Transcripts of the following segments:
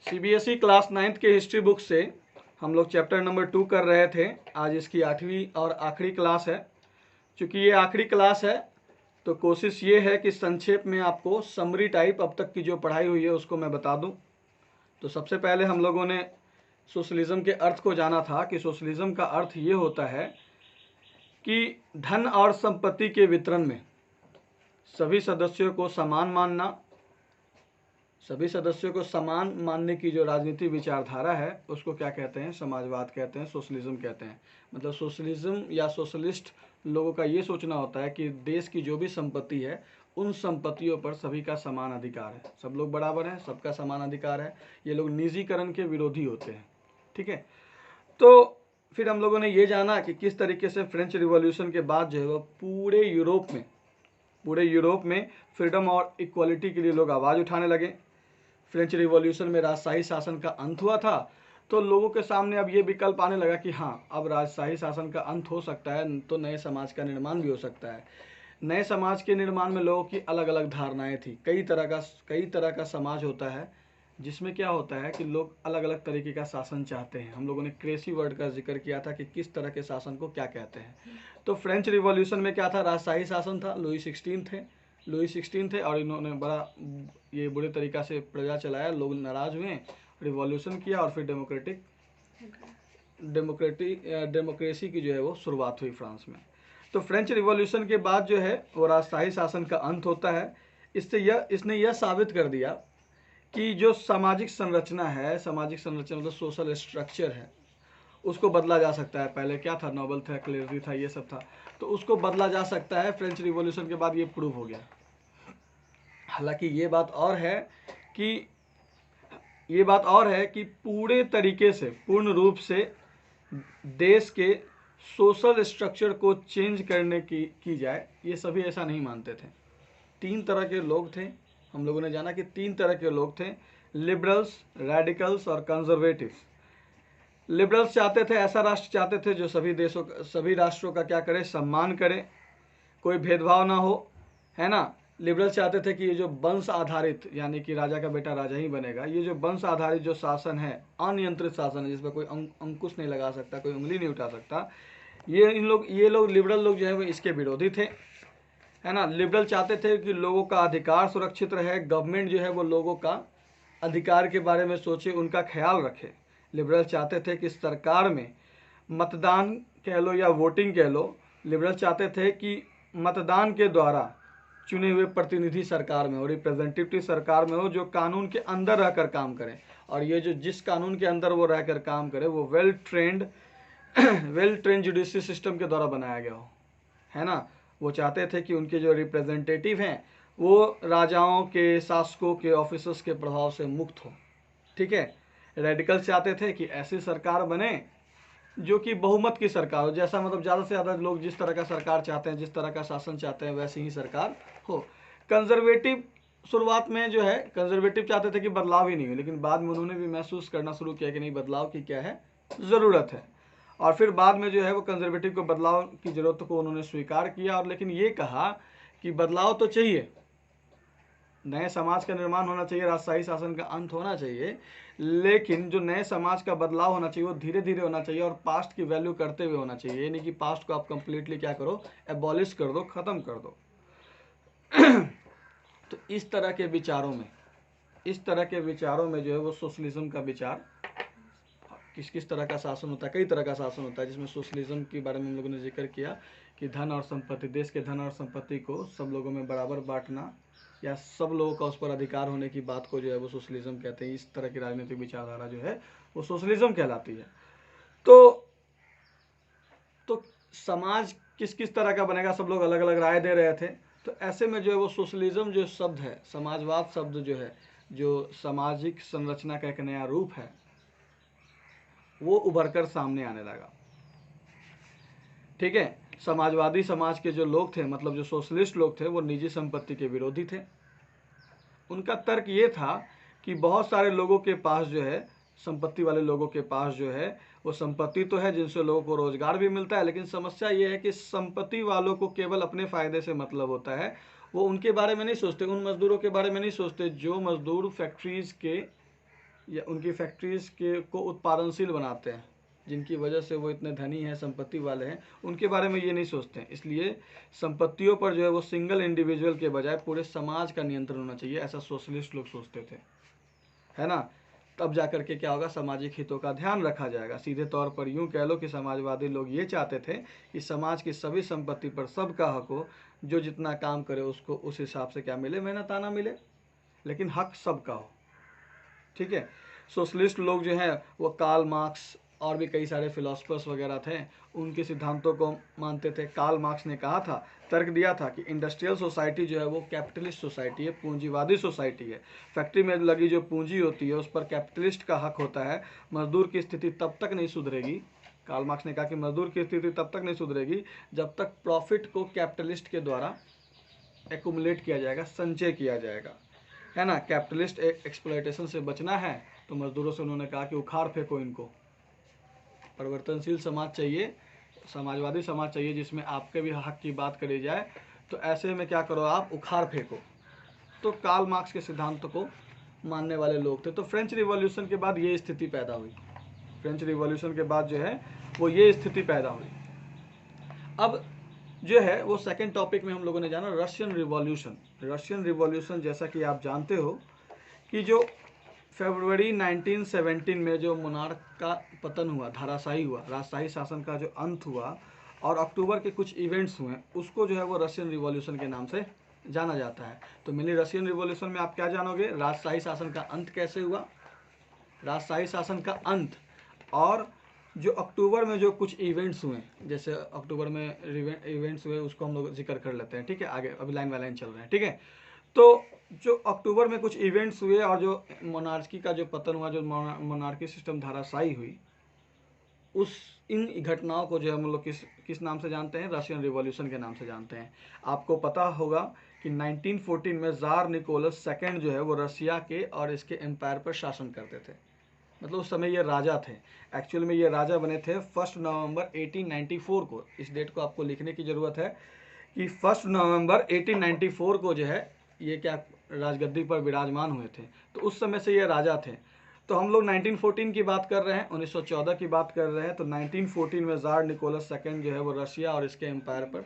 CBSE class 9th के history book से हम लोग चैप्टर नंबर 2 कर रहे थे। आज इसकी 8वीं और आखिरी क्लास है। चूँकि ये आखिरी क्लास है तो कोशिश ये है कि संक्षेप में आपको समरी टाइप अब तक की जो पढ़ाई हुई है उसको मैं बता दूं। तो सबसे पहले हम लोगों ने सोशलिज्म के अर्थ को जाना था कि सोशलिज्म का अर्थ ये होता है कि धन और संपत्ति के वितरण में सभी सदस्यों को समान मानना, सभी सदस्यों को समान मानने की जो राजनीतिक विचारधारा है उसको क्या कहते हैं? समाजवाद कहते हैं, सोशलिज्म कहते हैं। मतलब सोशलिज्म या सोशलिस्ट लोगों का ये सोचना होता है कि देश की जो भी संपत्ति है उन संपत्तियों पर सभी का समान अधिकार है, सब लोग बराबर हैं, सबका समान अधिकार है। ये लोग निजीकरण के विरोधी होते हैं। ठीक है। तो फिर हम लोगों ने ये जाना कि किस तरीके से फ्रेंच रिवॉल्यूशन के बाद जो है वो पूरे यूरोप में फ्रीडम और इक्वालिटी के लिए लोग आवाज़ उठाने लगे। फ्रेंच रिवॉल्यूशन में राजशाही शासन का अंत हुआ था तो लोगों के सामने अब ये विकल्प आने लगा कि हाँ, अब राजशाही शासन का अंत हो सकता है तो नए समाज का निर्माण भी हो सकता है। नए समाज के निर्माण में लोगों की अलग अलग धारणाएं थी। कई तरह का समाज होता है जिसमें क्या होता है कि लोग अलग अलग तरीके का शासन चाहते हैं। हम लोगों ने क्रेसी वर्ड का जिक्र किया था कि किस तरह के शासन को क्या कहते हैं। तो फ्रेंच रिवॉल्यूशन में क्या था? राजशाही शासन था। लुई 16 थे और इन्होंने बड़ा ये बुरे तरीक़ा से प्रजा चलाया। लोग नाराज़ हुए, रिवॉल्यूशन किया और फिर डेमोक्रेसी की जो है वो शुरुआत हुई फ्रांस में। तो फ्रेंच रिवॉल्यूशन के बाद जो है वो राजशाही शासन का अंत होता है। इसने यह साबित कर दिया कि जो सामाजिक संरचना मतलब सोशल स्ट्रक्चर है उसको बदला जा सकता है। पहले क्या था? नोबल था, क्लेरिटी था, ये सब था, तो उसको बदला जा सकता है। फ्रेंच रिवॉल्यूशन के बाद ये प्रूव हो गया। हालांकि ये बात और है कि पूर्ण रूप से देश के सोशल स्ट्रक्चर को चेंज करने की जाए, ये सभी ऐसा नहीं मानते थे। 3 तरह के लोग थे। हम लोगों ने जाना कि 3 तरह के लोग थे, लिबरल्स, रेडिकल्स और कंजर्वेटिव्स। लिबरल्स चाहते थे, ऐसा राष्ट्र चाहते थे जो सभी राष्ट्रों का क्या करे? सम्मान करे, कोई भेदभाव ना हो, है ना। लिबरल्स चाहते थे कि ये जो वंश आधारित, यानी कि राजा का बेटा राजा ही बनेगा, ये जो वंश आधारित जो शासन है, अनियंत्रित शासन है जिसमें कोई अंकुश नहीं लगा सकता, कोई उंगली नहीं उठा सकता, ये लोग लिबरल लोग जो है वो इसके विरोधी थे, है ना। लिबरल चाहते थे कि लोगों का अधिकार सुरक्षित रहे, गवर्नमेंट जो है वो लोगों का अधिकार के बारे में सोचे, उनका ख्याल रखे। लिबरल चाहते थे कि सरकार में मतदान कह लो या वोटिंग कह लो, लिबरल चाहते थे कि मतदान के द्वारा चुने हुए प्रतिनिधि सरकार में हो, रिप्रेजेंटेटिव सरकार में हो, जो कानून के अंदर रहकर काम करें। और ये जो जिस कानून के अंदर वो रहकर काम करे वो वेल ट्रेंड जुडिशरी सिस्टम के द्वारा बनाया गया हो, है ना। वो चाहते थे कि उनके जो रिप्रेजेंटेटिव हैं वो राजाओं के, शासकों के, ऑफिसर्स के प्रभाव से मुक्त हो। ठीक है। रेडिकल्स चाहते थे कि ऐसी सरकार बने जो कि बहुमत की सरकार हो, जैसा मतलब ज़्यादा से ज़्यादा लोग जिस तरह का सरकार चाहते हैं, जिस तरह का शासन चाहते हैं, वैसी ही सरकार हो। कंजर्वेटिव शुरुआत में जो है कंजर्वेटिव चाहते थे कि बदलाव ही नहीं हो, लेकिन बाद में उन्होंने भी महसूस करना शुरू किया कि नहीं, बदलाव की क्या है ज़रूरत है। और फिर बाद में जो है वो कंजर्वेटिव को बदलाव की ज़रूरत को उन्होंने स्वीकार किया, और लेकिन ये कहा कि बदलाव तो चाहिए, नए समाज का निर्माण होना चाहिए, राजशाही शासन का अंत होना चाहिए, लेकिन जो नए समाज का बदलाव होना चाहिए वो धीरे धीरे होना चाहिए और पास्ट की वैल्यू करते हुए होना चाहिए। ये नहीं कि पास्ट को आप कंप्लीटली क्या करो, एबॉलिश कर दो, ख़त्म कर दो। तो इस तरह के विचारों में जो है वो सोशलिज्म का विचार, किस तरह का शासन होता है, कई तरह का शासन होता है, जिसमें सोशलिज्म के बारे में हम लोगों ने जिक्र किया कि धन और संपत्ति, देश के धन और संपत्ति को सब लोगों में बराबर बांटना या सब लोगों का उस पर अधिकार होने की बात को जो है वो सोशलिज्म कहते हैं। इस तरह की राजनीतिक विचारधारा जो है वो सोशलिज्म कहलाती है। तो समाज किस तरह का बनेगा, सब लोग अलग अलग राय दे रहे थे। तो ऐसे में जो है वो सोशलिज्म जो शब्द है, समाजवाद शब्द जो है, जो सामाजिक संरचना का एक नया रूप है, वो उभर कर सामने आने लगा। ठीक है। समाजवादी समाज के जो लोग थे, मतलब जो सोशलिस्ट लोग थे, वो निजी संपत्ति के विरोधी थे। उनका तर्क ये था कि बहुत सारे लोगों के पास जो है, संपत्ति वाले लोगों के पास जो है वो संपत्ति तो है जिनसे लोगों को रोजगार भी मिलता है, लेकिन समस्या ये है कि संपत्ति वालों को केवल अपने फायदे से मतलब होता है। वो उनके बारे में नहीं सोचते, उन मजदूरों के बारे में नहीं सोचते जो मजदूर फैक्ट्रीज के या उनकी फैक्ट्रीज के को उत्पादनशील बनाते हैं, जिनकी वजह से वो इतने धनी हैं, संपत्ति वाले हैं, उनके बारे में ये नहीं सोचते हैं। इसलिए संपत्तियों पर जो है वो सिंगल इंडिविजुअल के बजाय पूरे समाज का नियंत्रण होना चाहिए, ऐसा सोशलिस्ट लोग सोचते थे, है ना। तब जा कर के क्या होगा, सामाजिक हितों का ध्यान रखा जाएगा। सीधे तौर पर यूं कह लो कि समाजवादी लोग ये चाहते थे कि समाज की सभी संपत्ति पर सबका हक हो, जो जितना काम करे उसको उस हिसाब से क्या मिले, मेहनताना मिले, लेकिन हक सबका हो। ठीक है। सोशलिस्ट लोग जो हैं वो कार्ल मार्क्स और भी कई सारे फिलोसफर्स वगैरह थे, उनके सिद्धांतों को मानते थे। कार्ल मार्क्स ने कहा था, तर्क दिया था कि इंडस्ट्रियल सोसाइटी जो है वो कैपिटलिस्ट सोसाइटी है, पूंजीवादी सोसाइटी है। फैक्ट्री में लगी जो पूंजी होती है उस पर कैपिटलिस्ट का हक होता है। मजदूर की स्थिति तब तक नहीं सुधरेगी, कार्ल मार्क्स ने कहा कि मजदूर की स्थिति तब तक नहीं सुधरेगी जब तक प्रॉफिट को कैपिटलिस्ट के द्वारा एक्यूमुलेट किया जाएगा, संचय किया जाएगा, है ना। कैपिटलिस्ट एक्सप्लॉयटेशन से बचना है तो मजदूरों से उन्होंने कहा कि उखाड़ फेंको इनको। परिवर्तनशील समाज चाहिए, समाजवादी समाज चाहिए जिसमें आपके भी हक की बात करी जाए, तो ऐसे में क्या करो, आप उखाड़ फेंको। तो कार्ल मार्क्स के सिद्धांत को मानने वाले लोग थे। तो फ्रेंच रिवॉल्यूशन के बाद ये स्थिति पैदा हुई, फ्रेंच रिवॉल्यूशन के बाद जो है वो ये स्थिति पैदा हुई। अब जो है वो सेकंड टॉपिक में हम लोगों ने जाना, रशियन रिवॉल्यूशन। रशियन रिवॉल्यूशन जैसा कि आप जानते हो कि जो फरवरी 1917 में जो मोनार्क का पतन हुआ, धराशायी हुआ, राजशाही शासन का जो अंत हुआ, और अक्टूबर के कुछ इवेंट्स हुए, उसको जो है वो रशियन रिवॉल्यूशन के नाम से जाना जाता है। तो मिली रशियन रिवॉल्यूशन में आप क्या जानोगे, राजशाही शासन का अंत कैसे हुआ, राजशाही शासन का अंत, और जो अक्टूबर में जो कुछ इवेंट्स हुए, जैसे अक्टूबर में इवेंट्स हुए उसको हम लोग जिक्र कर लेते हैं। ठीक है, आगे अभी लाइन बाय लाइन चल रहे हैं। ठीक है, तो जो अक्टूबर में कुछ इवेंट्स हुए और जो मोनार्की का जो पतन हुआ, जो मोनार्की सिस्टम धराशायी हुई, उस इन घटनाओं को जो है हम लोग किस नाम से जानते हैं, रशियन रिवॉल्यूशन के नाम से जानते हैं। आपको पता होगा कि 1914 में जार निकोलस सेकंड जो है वो रशिया के और इसके एम्पायर पर शासन करते थे। मतलब उस समय ये राजा थे। एक्चुअल में ये राजा बने थे 1 नवंबर 1894 को। इस डेट को आपको लिखने की ज़रूरत है कि 1 नवंबर 1894 को जो है ये क्या राजगद्दी पर विराजमान हुए थे। तो उस समय से ये राजा थे। तो हम लोग 1914 की बात कर रहे हैं, 1914 की बात कर रहे हैं। तो 1914 में जार निकोलस सेकंड जो है वो रशिया और इसके एम्पायर पर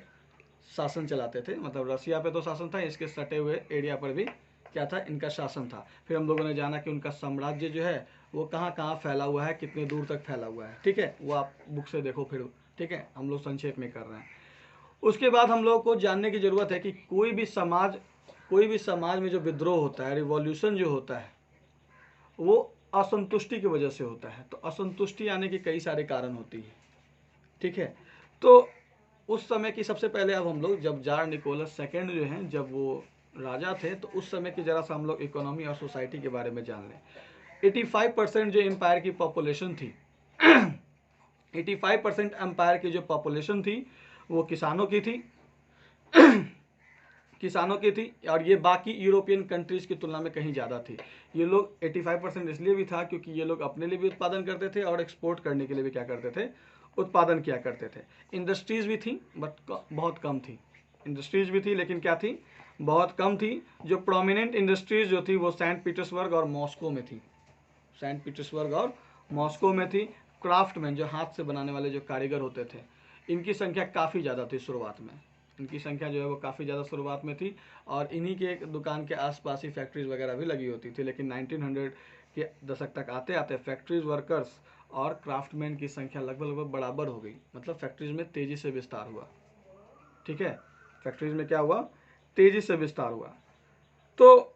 शासन चलाते थे। मतलब रशिया पे तो शासन था, इसके सटे हुए एरिया पर भी क्या था, इनका शासन था। फिर हम लोगों ने जाना कि उनका साम्राज्य जो है वो कहाँ कहाँ फैला हुआ है, कितने दूर तक फैला हुआ है। ठीक है, वो आप बुक से देखो फिर। ठीक है, हम लोग संक्षेप में कर रहे हैं। उसके बाद हम लोगों को जानने की ज़रूरत है कि कोई भी समाज में जो विद्रोह होता है, रिवॉल्यूशन जो होता है, वो असंतुष्टि की वजह से होता है। तो असंतुष्टि आने के कई सारे कारण होती है। ठीक है, तो उस समय की सबसे पहले अब हम लोग, जब जार निकोलस सेकंड जो हैं जब वो राजा थे, तो उस समय की ज़रा सा हम लोग इकोनॉमी और सोसाइटी के बारे में जान लें। 85% जो एम्पायर की पॉपुलेशन थी 85% एम्पायर की जो पॉपुलेशन थी वो किसानों की थी किसानों की थी, और ये बाकी यूरोपियन कंट्रीज़ की तुलना में कहीं ज़्यादा थी। ये लोग 85% इसलिए भी था क्योंकि ये लोग अपने लिए भी उत्पादन करते थे और एक्सपोर्ट करने के लिए भी क्या करते थे, उत्पादन किया करते थे। इंडस्ट्रीज़ भी थी बट बहुत कम थी। इंडस्ट्रीज़ भी थी लेकिन क्या थी, बहुत कम थी। जो प्रोमिनेंट इंडस्ट्रीज़ जो थी वो सेंट पीटर्सबर्ग और मॉस्को में थी, सेंट पीटर्सबर्ग और मॉस्को में थी। क्राफ्टमैन, जो हाथ से बनाने वाले जो कारीगर होते थे, इनकी संख्या काफ़ी ज़्यादा थी शुरुआत में। इनकी संख्या जो है वो काफ़ी ज़्यादा शुरुआत में थी, और इन्हीं के दुकान के आसपास ही फैक्ट्रीज वगैरह भी लगी होती थी। लेकिन 1900 के दशक तक आते आते फैक्ट्रीज वर्कर्स और क्राफ्टमैन की संख्या लगभग बराबर हो गई। मतलब फैक्ट्रीज में तेज़ी से विस्तार हुआ। ठीक है, फैक्ट्रीज में क्या हुआ, तेज़ी से विस्तार हुआ। तो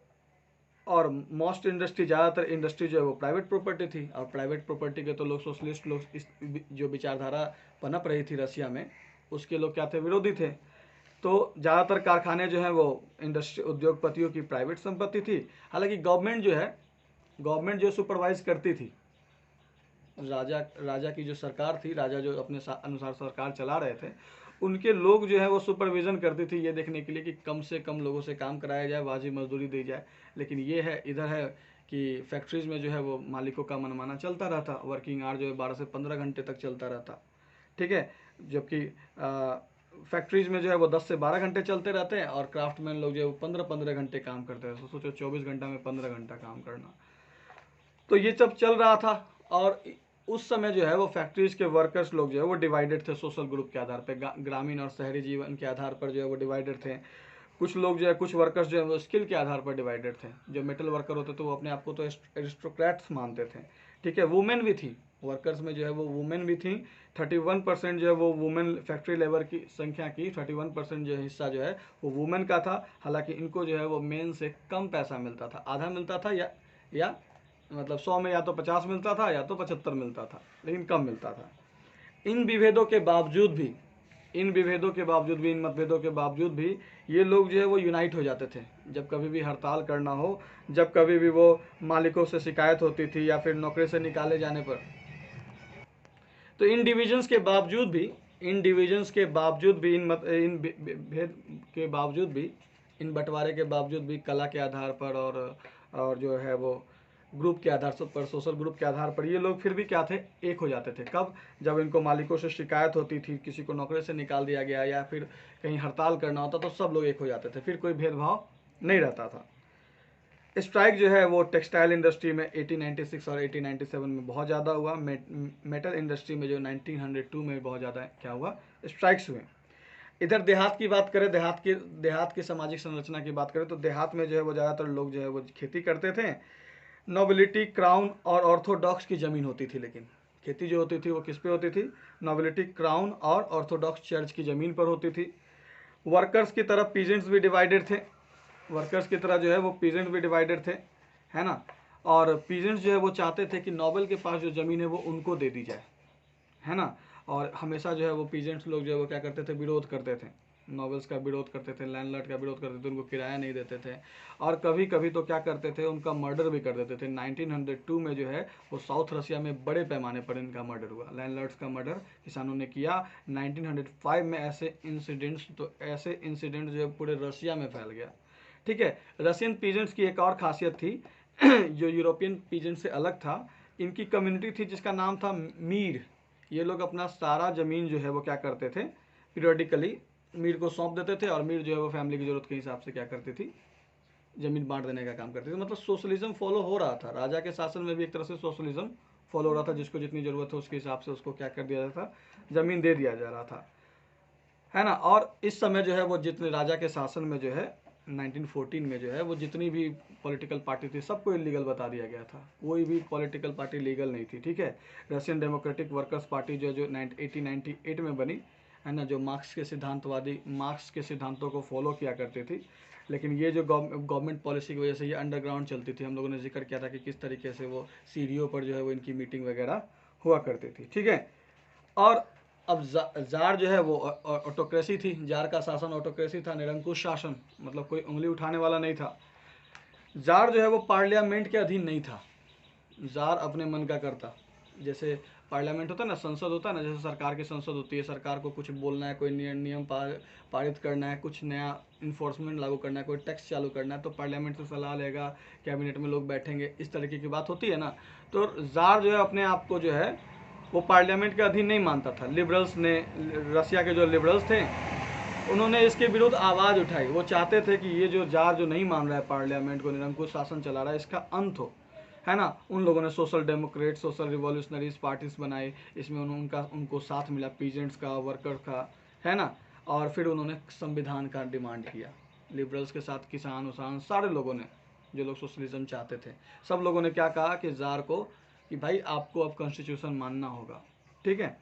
और मोस्ट इंडस्ट्री, ज़्यादातर इंडस्ट्री जो है वो प्राइवेट प्रॉपर्टी थी, और प्राइवेट प्रॉपर्टी के तो लोग सोशलिस्ट लोग, इस जो विचारधारा पनप रही थी रशिया में, उसके लोग क्या थे, विरोधी थे। तो ज़्यादातर कारखाने जो हैं वो इंडस्ट्री उद्योगपतियों की प्राइवेट संपत्ति थी। हालांकि गवर्नमेंट जो सुपरवाइज करती थी, राजा की जो सरकार थी, राजा जो अपने अनुसार सरकार चला रहे थे, उनके लोग जो है वो सुपरविज़न करती थी ये देखने के लिए कि कम से कम लोगों से काम कराया जाए, वाजिब मजदूरी दी जाए। लेकिन ये है, इधर है कि फैक्ट्रीज़ में जो है वो मालिकों का मनमाना चलता रहता। वर्किंग आवर जो है 12 से 15 घंटे तक चलता रहता। ठीक है, जबकि फैक्ट्रीज़ में जो है वो 10 से 12 घंटे चलते रहते हैं, और क्राफ्टमैन लोग जो है वो 15-15 घंटे काम करते हैं। सोचो 24 घंटा में 15 घंटा काम करना। तो ये सब चल रहा था। और उस समय जो है वो फैक्ट्रीज के वर्कर्स लोग जो है वो डिवाइडेड थे सोशल ग्रुप के आधार पर, ग्रामीण और शहरी जीवन के आधार पर जो है वो डिवाइडेड थे। कुछ लोग जो है, कुछ वर्कर्स जो है वो स्किल के आधार पर डिवाइडेड थे। जो मेटल वर्कर होते थे वो अपने आप को तो एरिस्टोक्रेट्स मानते थे, ठीक है। वुमेन भी थी वर्कर्स में, जो है वो वुमेन भी थी। 31% जो है वो वुमेन, फैक्ट्री लेबर की संख्या की 31% जो हिस्सा जो है वो वुमेन का था। हालांकि इनको जो है वो मेन से कम पैसा मिलता था, आधा मिलता था, या मतलब 100 में या तो 50 मिलता था या तो 75 मिलता था, लेकिन कम मिलता था। इन विभेदों के बावजूद भी, इन मतभेदों के बावजूद भी ये लोग जो है वो यूनाइट हो जाते थे। जब कभी भी हड़ताल करना हो, जब कभी भी वो मालिकों से शिकायत होती थी या फिर नौकरी से निकाले जाने पर, तो इन डिविजन्स के बावजूद भी, इन भेद के बावजूद भी, इन बंटवारे के बावजूद भी कला के आधार पर और जो है वो ग्रुप के आधार पर, सोशल ग्रुप के आधार पर ये लोग फिर भी क्या थे, एक हो जाते थे। कब? जब इनको मालिकों से शिकायत होती थी, किसी को नौकरी से निकाल दिया गया या फिर कहीं हड़ताल करना होता, तो सब लोग एक हो जाते थे, फिर कोई भेदभाव नहीं रहता था। स्ट्राइक जो है वो टेक्सटाइल इंडस्ट्री में 1896 और 1897 में बहुत ज़्यादा हुआ। मेटल इंडस्ट्री में जो 1902 में बहुत ज़्यादा क्या हुआ, स्ट्राइक्स हुए। इधर देहात की बात करें, देहात की सामाजिक संरचना की बात करें, तो देहात में जो है वो ज़्यादातर लोग जो है वो खेती करते थे। नोबिलिटी, क्राउन और ऑर्थोडॉक्स की ज़मीन होती थी, लेकिन खेती जो होती थी वो किस पे होती थी? नोबिलिटी, क्राउन और ऑर्थोडॉक्स चर्च की ज़मीन पर होती थी। वर्कर्स की तरफ पीजेंट्स भी डिवाइडेड थे, वर्कर्स की तरह जो है वो पीजेंट भी डिवाइडेड थे, है ना। और पीजेंट्स जो है वो चाहते थे कि नोबल के पास जो ज़मीन है वो उनको दे दी जाए, है ना। और हमेशा जो है वो पीजेंट्स लोग जो है वो क्या करते थे, विरोध करते थे, नॉवेल्स का विरोध करते थे, लैंडलॉर्ड का विरोध करते थे, उनको किराया नहीं देते थे। और कभी कभी तो क्या करते थे, उनका मर्डर भी कर देते थे। 1902 में जो है वो साउथ रशिया में बड़े पैमाने पर इनका मर्डर हुआ, लैंडलॉर्ड्स का मर्डर किसानों ने किया। 1905 में ऐसे इंसिडेंट्स जो है पूरे रशिया में फैल गया, ठीक है। रशियन पीजेंट्स की एक और खासियत थी जो यूरोपियन पीजेंट से अलग था। इनकी कम्युनिटी थी जिसका नाम था मीर। ये लोग अपना सारा ज़मीन जो है वो क्या करते थे, पीरियडिकली मीर को सौंप देते थे, और मीर जो है वो फैमिली की ज़रूरत के हिसाब से क्या करती थी, ज़मीन बांट देने का काम करती थी। मतलब सोशलिज्म फॉलो हो रहा था, राजा के शासन में भी एक तरह से सोशलिज्म फॉलो हो रहा था। जिसको जितनी ज़रूरत हो उसके हिसाब से उसको क्या कर दिया जाता था, ज़मीन दे दिया जा रहा था, है ना। और इस समय जो है वो जितने राजा के शासन में जो है 1914 में जो है वो जितनी भी पॉलिटिकल पार्टी थी सबको इलीगल बता दिया गया था, कोई भी पॉलिटिकल पार्टी लीगल नहीं थी, ठीक है। रशियन डेमोक्रेटिक वर्कर्स पार्टी जो 1898 में बनी, है ना, जो मार्क्स के सिद्धांतों को फॉलो किया करती थी। लेकिन ये जो गवर्नमेंट पॉलिसी की वजह से ये अंडरग्राउंड चलती थी। हम लोगों ने जिक्र किया था कि किस तरीके से वो सीढ़ियों पर जो है वो इनकी मीटिंग वगैरह हुआ करती थी, ठीक है। और अब जार जो है वो ऑटोक्रेसी थी, जार का शासन ऑटोक्रेसी था, निरंकुश शासन, मतलब कोई उंगली उठाने वाला नहीं था। जार जो है वो पार्लियामेंट के अधीन नहीं था, जार अपने मन का करता। जैसे पार्लियामेंट होता है ना, संसद होता है ना, जैसे सरकार की संसद होती है, सरकार को कुछ बोलना है, कोई नियम पारित करना है, कुछ नया इन्फोर्समेंट लागू करना है, कोई टैक्स चालू करना है, तो पार्लियामेंट से सलाह लेगा, कैबिनेट में लोग बैठेंगे, इस तरीके की बात होती है ना। तो जार जो है अपने आप को जो है वो पार्लियामेंट के अधीन नहीं मानता था। लिबरल्स ने, रसिया के जो लिबरल्स थे, उन्होंने इसके विरुद्ध आवाज़ उठाई। वो चाहते थे कि ये जो जार जो नहीं मान रहा है पार्लियामेंट को, निरंकुश शासन चला रहा है, इसका अंत हो, है ना। उन लोगों ने social Democrat, social revolutionaries parties बनाई, इसमें उनको साथ मिला पीजेंट्स का, वर्कर का, है ना। और फिर उन्होंने संविधान का डिमांड किया, लिबरल्स के साथ किसान उसान सारे लोगों ने, जो लोग सोशलिज्म चाहते थे, सब लोगों ने क्या कहा कि जार को कि भाई आपको अब कॉन्स्टिट्यूशन मानना होगा, ठीक है।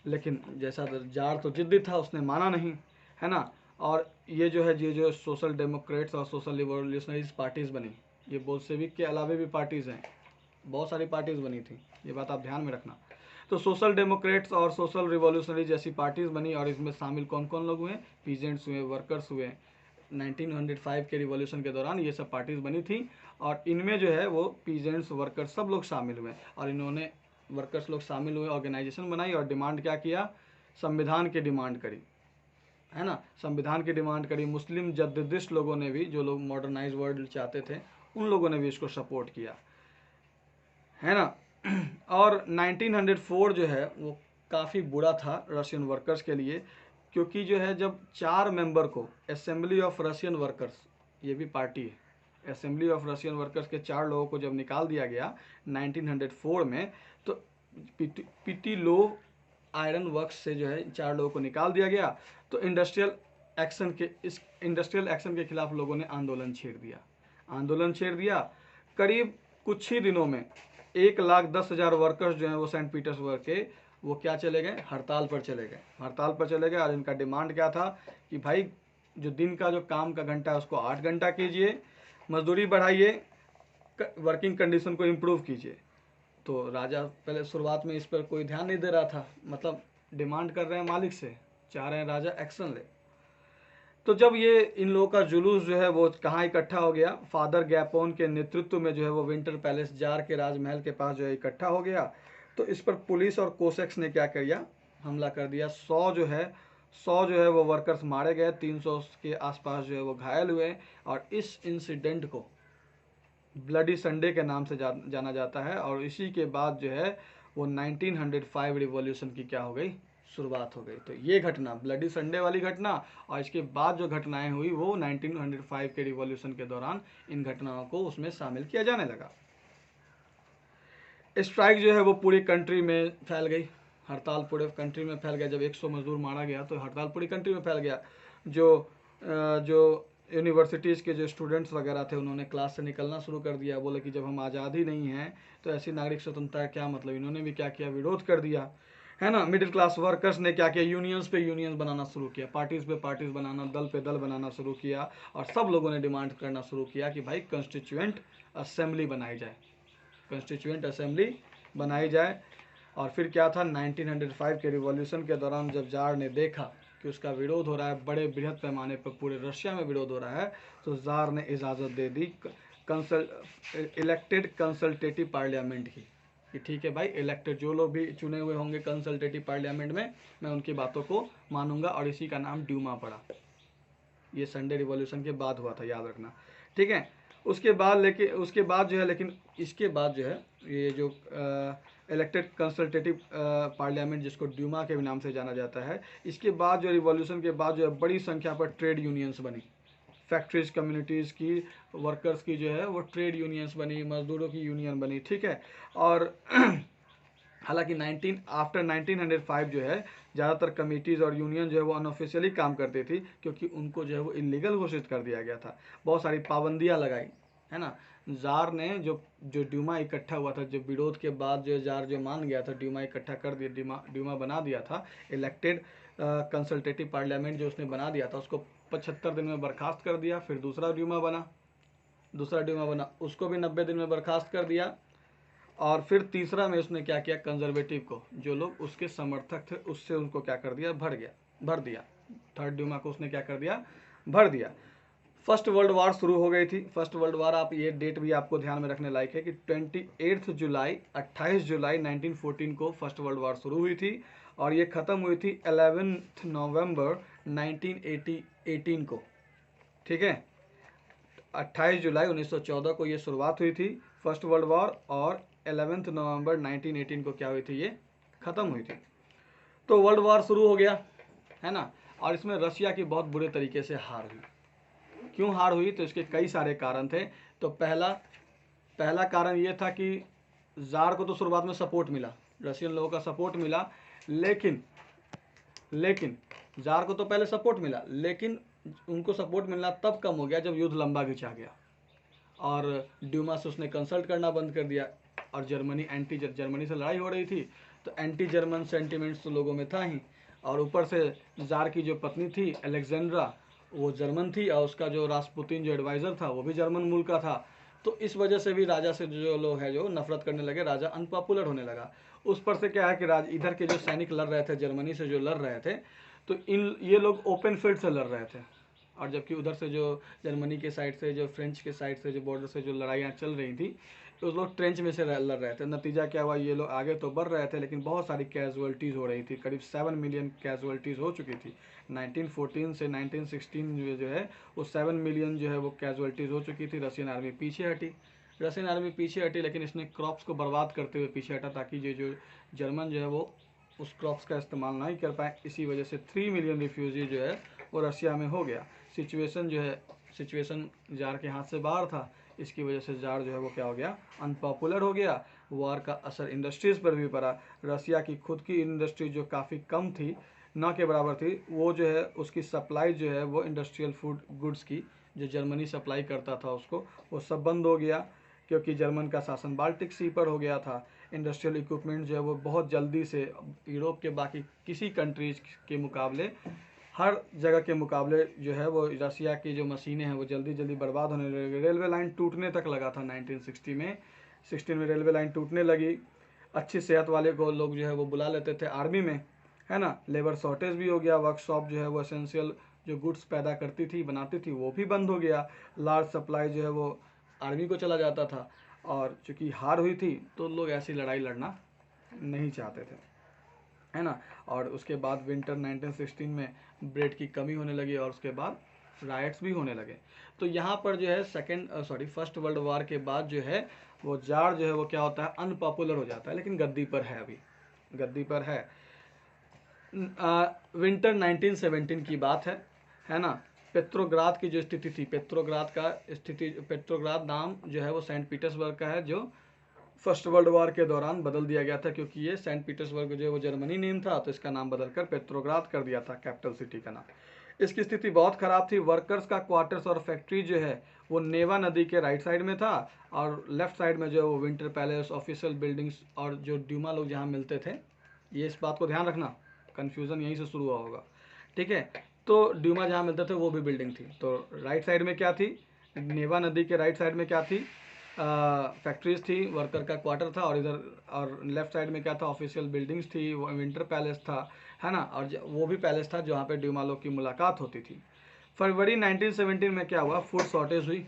लेकिन जैसा जार तो जिद्दी था, उसने माना नहीं, है ना। और ये जो सोशल डेमोक्रेट्स और सोशल रिवॉल्यूशनरीज पार्टीज़ बनी, ये बोल्शेविक के अलावे भी पार्टीज़ हैं, बहुत सारी पार्टीज़ बनी थी, ये बात आप ध्यान में रखना। तो सोशल डेमोक्रेट्स और सोशल रिवॉल्यूशनरी जैसी पार्टीज़ बनी, और इसमें शामिल कौन कौन लोग हुए, पीजेंट्स हुए, वर्कर्स हुए। 1905 के रिवॉल्यूशन के दौरान ये सब पार्टीज़ बनी थी, और इनमें जो है वो पीजेंट्स, वर्कर्स सब लोग शामिल हुए, और इन्होंने वर्कर्स लोग शामिल हुए, ऑर्गेनाइजेशन बनाई और डिमांड क्या किया, संविधान की डिमांड करी, है ना। संविधान की डिमांड करी। मुस्लिम जद्दिदिस्ट लोगों ने भी, जो लोग मॉडर्नाइज वर्ल्ड चाहते थे, उन लोगों ने भी इसको सपोर्ट किया, है ना। और 1904 जो है वो काफ़ी बुरा था रशियन वर्कर्स के लिए, क्योंकि जो है जब 4 मेंबर को, असेंबली ऑफ रशियन वर्कर्स, ये भी पार्टी है, असेंबली ऑफ रशियन वर्कर्स के 4 लोगों को जब निकाल दिया गया 1904 में, तो पिटीलोव आयरन वर्क्स से जो है 4 लोगों को निकाल दिया गया। तो इंडस्ट्रियल एक्शन के खिलाफ लोगों ने आंदोलन छेड़ दिया। करीब कुछ ही दिनों में 1,10,000 वर्कर्स जो हैं वो सेंट पीटर्सबर्ग के वो क्या चले गए, हड़ताल पर चले गए। और इनका डिमांड क्या था कि भाई जो दिन का जो काम का घंटा है उसको 8 घंटा कीजिए, मजदूरी बढ़ाइए, वर्किंग कंडीशन को इम्प्रूव कीजिए। तो राजा पहले शुरुआत में इस पर कोई ध्यान नहीं दे रहा था, मतलब डिमांड कर रहे हैं मालिक से, चाह रहे हैं राजा एक्शन ले। तो जब ये इन लोगों का जुलूस जो है वो कहाँ इकट्ठा हो गया, फादर गैपोन के नेतृत्व में जो है वो विंटर पैलेस जार के राजमहल के पास जो है इकट्ठा हो गया। तो इस पर पुलिस और कोसेक्स ने क्या किया, हमला कर दिया। 100 जो है वो वर्कर्स मारे गए, 300 के आसपास जो है वो घायल हुए। और इस इंसिडेंट को ब्लडी संडे के नाम से जाना जाता है। और इसी के बाद जो है वो 1905 रिवॉल्यूशन की क्या हो गई, शुरुआत हो गई। तो ये घटना ब्लडी संडे वाली घटना और इसके बाद जो घटनाएं हुई वो 1905 के रिवॉल्यूशन के दौरान इन घटनाओं को उसमें शामिल किया जाने लगा। स्ट्राइक जो है वो पूरी कंट्री में फैल गई, हड़ताल पूरे कंट्री में फैल गया। जब 100 मजदूर मारा गया तो हड़ताल पूरी कंट्री में फैल गया। जो यूनिवर्सिटीज़ के जो स्टूडेंट्स वगैरह थे उन्होंने क्लास से निकलना शुरू कर दिया, बोले कि जब हम आज़ादी नहीं हैं तो ऐसी नागरिक स्वतंत्रता का क्या मतलब। इन्होंने भी क्या किया, विरोध कर दिया, है ना। मिडिल क्लास वर्कर्स ने क्या किया, यूनियंस पे यूनियंस बनाना शुरू किया, पार्टीज़ पे पार्टीज़ बनाना, दल पे दल बनाना शुरू किया। और सब लोगों ने डिमांड करना शुरू किया कि भाई कॉन्स्टिट्यूएंट असेंबली बनाई जाए। और फिर क्या था, 1905 के रिवॉल्यूशन के दौरान जब जार ने देखा कि उसका विरोध हो रहा है, बड़े बृहद पैमाने पर पूरे रशिया में विरोध हो रहा है, तो जार ने इजाज़त दे दी इलेक्टेड कंसल्टेटिव पार्लियामेंट की, कि ठीक है भाई, इलेक्टेड जो लोग भी चुने हुए होंगे कंसल्टेटिव पार्लियामेंट में, मैं उनकी बातों को मानूंगा। और इसी का नाम ड्यूमा पड़ा। ये संडे रिवॉल्यूशन के बाद हुआ था, याद रखना, ठीक है। उसके बाद जो है लेकिन इसके बाद जो है ये जो इलेक्टेड कंसल्टेटिव पार्लियामेंट, जिसको ड्यूमा के नाम से जाना जाता है, इसके बाद जो रिवॉल्यूशन के बाद जो है बड़ी संख्या पर ट्रेड यूनियंस बनी। फैक्ट्रीज कम्युनिटीज़ की, वर्कर्स की जो है वो ट्रेड यूनियंस बनी, मजदूरों की यूनियन बनी, ठीक है। और हालांकि 1905 जो है ज़्यादातर कमिटीज़ और यूनियन जो है वो अनऑफिशियली काम करती थी, क्योंकि उनको जो है वो इलीगल घोषित कर दिया गया था। बहुत सारी पाबंदियां लगाई, है ना। जार ने जो ड्यूमा इकट्ठा हुआ था, जो विरोध के बाद जो जार जो मान गया था, ड्यूमा इकट्ठा कर दिया, ड्यूमा बना दिया था, इलेक्टेड कंसल्टेटिव पार्लियामेंट जो उसने बना दिया था, उसको 75 दिन में बर्खास्त कर दिया। फिर दूसरा ड्यूमा बना, उसको भी 90 दिन में बर्खास्त कर दिया। और फिर तीसरा में उसने क्या किया, कंजर्वेटिव को, जो लोग उसके समर्थक थे, उससे उनको क्या कर दिया, भर दिया। थर्ड ड्यूमा को उसने क्या कर दिया, भर दिया। फर्स्ट वर्ल्ड वार शुरू हो गई थी। फर्स्ट वर्ल्ड वार, आप ये डेट भी आपको ध्यान में रखने लायक है कि 28 जुलाई 1914 को फर्स्ट वर्ल्ड वार शुरू हुई थी और ये ख़त्म हुई थी 11 नवंबर 1918 को, ठीक है। 28 जुलाई 1914 को ये शुरुआत हुई थी फर्स्ट वर्ल्ड वॉर, और 11 नवंबर 1918 को क्या हुई थी, ये ख़त्म हुई थी। तो वर्ल्ड वॉर शुरू हो गया, है ना। और इसमें रशिया की बहुत बुरे तरीके से हार हुई। क्यों हार हुई, तो इसके कई सारे कारण थे। तो पहला कारण ये था कि जार को तो शुरुआत में सपोर्ट मिला, रशियन लोगों का सपोर्ट मिला, लेकिन जार को तो पहले सपोर्ट मिला, लेकिन उनको सपोर्ट मिलना तब कम हो गया जब युद्ध लंबा खिंचा गया और ड्यूमा से उसने कंसल्ट करना बंद कर दिया। और जर्मनी से लड़ाई हो रही थी, तो एंटी जर्मन सेंटिमेंट्स तो लोगों में था ही, और ऊपर से जार की जो पत्नी थी अलेक्जेंड्रा, वो जर्मन थी, और उसका जो रास्पुतिन जो एडवाइज़र था वो भी जर्मन मूल का था। तो इस वजह से भी राजा से जो लोग हैं जो नफरत करने लगे, राजा अनपॉपुलर होने लगा। उस पर से क्या है कि इधर के जो सैनिक लड़ रहे थे, जर्मनी से जो लड़ रहे थे, तो ये लोग ओपन फील्ड से लड़ रहे थे, और जबकि उधर से जो जर्मनी के साइड से, जो फ्रेंच के साइड से, जो बॉर्डर से जो लड़ाइयाँ चल रही थी, तो लोग ट्रेंच में से लड़ रहे थे। नतीजा क्या हुआ, ये लोग आगे तो बढ़ रहे थे, लेकिन बहुत सारी कैजुअल्टीज़ हो रही थी। करीब 7 मिलियन कैजुअल्टीज़ हो चुकी थी। 1914 से 1916 जो है वो 7 मिलियन जो है वो कैजुअल्टीज़ हो चुकी थी। रशियन आर्मी पीछे हटी, लेकिन इसने क्रॉप्स को बर्बाद करते हुए पीछे हटा, ताकि जो जर्मन जो है वो उस क्रॉप्स का इस्तेमाल नहीं कर पाए। इसी वजह से 3 मिलियन रिफ्यूजी जो है वो रशिया में हो गया। सिचुएशन जो है सिचुएशन जार के हाथ से बाहर था, इसकी वजह से जार जो है वो क्या हो गया, अनपॉपुलर हो गया। वार का असर इंडस्ट्रीज़ पर भी पड़ा। रसिया की खुद की इंडस्ट्री जो काफ़ी कम थी, ना के बराबर थी, वो जो है उसकी सप्लाई जो है वो इंडस्ट्रियल फूड गुड्स की जो जर्मनी सप्लाई करता था उसको, वो सब बंद हो गया, क्योंकि जर्मन का शासन बाल्टिक सी पर हो गया था। इंडस्ट्रियल इक्विपमेंट जो है वो बहुत जल्दी से यूरोप के बाकी किसी कंट्रीज के मुकाबले, हर जगह के मुकाबले जो है वो रसिया की जो मशीनें हैं वो जल्दी जल्दी बर्बाद होने लगी। रेलवे लाइन टूटने तक लगा था 1960 में, 16 में रेलवे लाइन टूटने लगी। अच्छी सेहत वाले को लोग जो है वो बुला लेते थे आर्मी में, है ना। लेबर शॉर्टेज भी हो गया। वर्कशॉप जो है वो एसेंशियल जो गुड्स पैदा करती थी, बनाती थी, वो भी बंद हो गया। लार्ज सप्लाई जो है वो आर्मी को चला जाता था, और चूँकि हार हुई थी तो लोग ऐसी लड़ाई लड़ना नहीं चाहते थे, है ना। और उसके बाद विंटर 1916 में ब्रेड की कमी होने लगी, और उसके बाद राइट्स भी होने लगे। तो यहाँ पर जो है फर्स्ट वर्ल्ड वार के बाद जो है वो जार जो है वो क्या होता है, अनपॉपुलर हो जाता है, लेकिन गद्दी पर है, अभी गद्दी पर है। विंटर 1917 की बात है ना। पेट्रोग्राद की जो स्थिति थी, पेट्रोग्राद नाम जो है वो सेंट पीटर्सबर्ग का है, जो फर्स्ट वर्ल्ड वार के दौरान बदल दिया गया था, क्योंकि ये सेंट पीटर्सबर्ग जो है वो जर्मनी नेम था, तो इसका नाम बदलकर पेट्रोग्राद कर दिया था, कैपिटल सिटी का नाम। इसकी स्थिति बहुत ख़राब थी। वर्कर्स का क्वार्टर्स और फैक्ट्री जो है वो नेवा नदी के राइट साइड में था, और लेफ्ट साइड में जो है वो विंटर पैलेस, ऑफिशियल बिल्डिंग्स और जो ड्यूमा लोग जहाँ मिलते थे, ये इस बात को ध्यान रखना, कन्फ्यूज़न यहीं से शुरू हुआ होगा, ठीक है। तो ड्यूमा जहाँ मिलते थे वो भी बिल्डिंग थी। तो राइट साइड में क्या थी, नेवा नदी के राइट साइड में क्या थी, फैक्ट्रीज थी, वर्कर का क्वार्टर था, और लेफ्ट साइड में क्या था, ऑफिशियल बिल्डिंग्स थी, विंटर पैलेस था, है ना। और वो भी पैलेस था जहाँ पे ड्यूमा लोग की मुलाकात होती थी। फरवरी 1917 में क्या हुआ, फूड शॉर्टेज हुई।